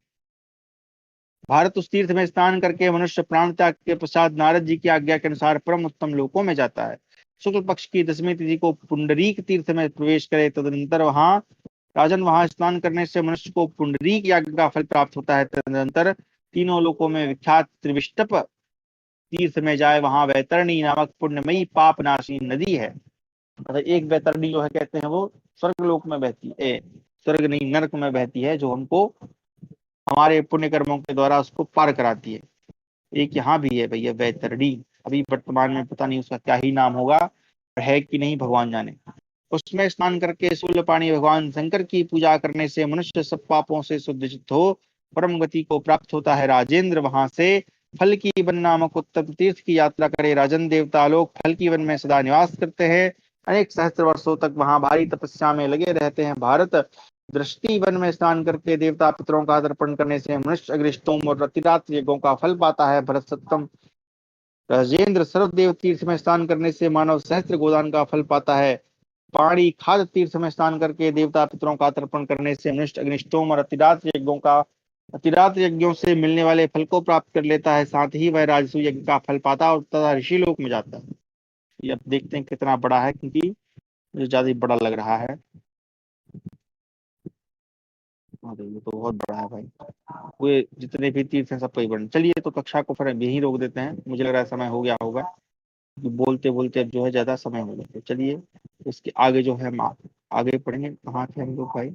भारत, उस तीर्थ में स्नान करके मनुष्य प्राण त्याग के पश्चात नारद जी की आज्ञा के अनुसार परम उत्तम लोकों में जाता है। शुक्ल पक्ष की 10वीं तिथि को पुंडरीक तीर्थ में प्रवेश करे, तदनंतर वहां स्नान करने से मनुष्य को पुंडरीक याग का फल प्राप्त होता है। तदनंतर तीनों लोकों में विख्यात त्रिविष्टप तीर्थ में जाए। वहां वैतरणी नामक पुण्यमयी पाप नाशी नदी है। मतलब एक वैतरणी जो है, कहते हैं वो स्वर्ग लोक में बहती है, स्वर्ग नहीं नरक में बहती है, जो हमको हमारे पुण्य कर्मों के द्वारा उसको पार कराती है। एक यहाँ भी है भैया वैतरणी, अभी वर्तमान में पता नहीं उसका क्या ही नाम होगा, है कि नहीं भगवान जाने। उसमें स्नान करके सूर्य पानी भगवान शंकर की पूजा करने से मनुष्य सब पापों से शुद्ध हो परम गति को प्राप्त होता है। राजेंद्र, वहां से फल की वन नामक उत्तम तीर्थ की यात्रा करे। राजन, देवता लोग फल की वन में सदा निवास करते हैं, अनेक सहस्त्र वर्षों तक वहां भारी तपस्या में लगे रहते हैं। भारत, दृष्टि वन में स्नान करके देवता पितरों का तर्पण करने से मनुष्य अग्निष्टोम और रतिरात्र यज्ञों का फल पाता है। भरत सत्तम, राजेंद्र, सर्वदेव तीर्थ में स्नान करने से मानव सहस्त्र गोदान का फल पाता है। पाणी खाद तीर्थ में स्नान करके देवता पितरों का तर्पण करने से मनुष्य अग्निष्टोम और अतिरात्र यज्ञों से मिलने वाले फल को प्राप्त कर लेता है। साथ ही वह राजसूय यज्ञ का फल पाता है और तथा ऋषि लोक में जाता है। ये अब देखते हैं कितना बड़ा है, क्योंकि मुझे ज्यादा ही बड़ा लग रहा है। अरे ये तो बहुत बड़ा है भाई। वे जितने भी तीर्थ हैं सब कई बड़े। चलिए तो कक्षा को फिर यहीं रोक देते हैं, मुझे लग रहा है समय हो गया होगा, बोलते बोलते अब जो है ज्यादा समय हो गया। तो चलिए इसके आगे जो है हम आगे पढ़ेंगे। कहाँ थे हम लोग भाई?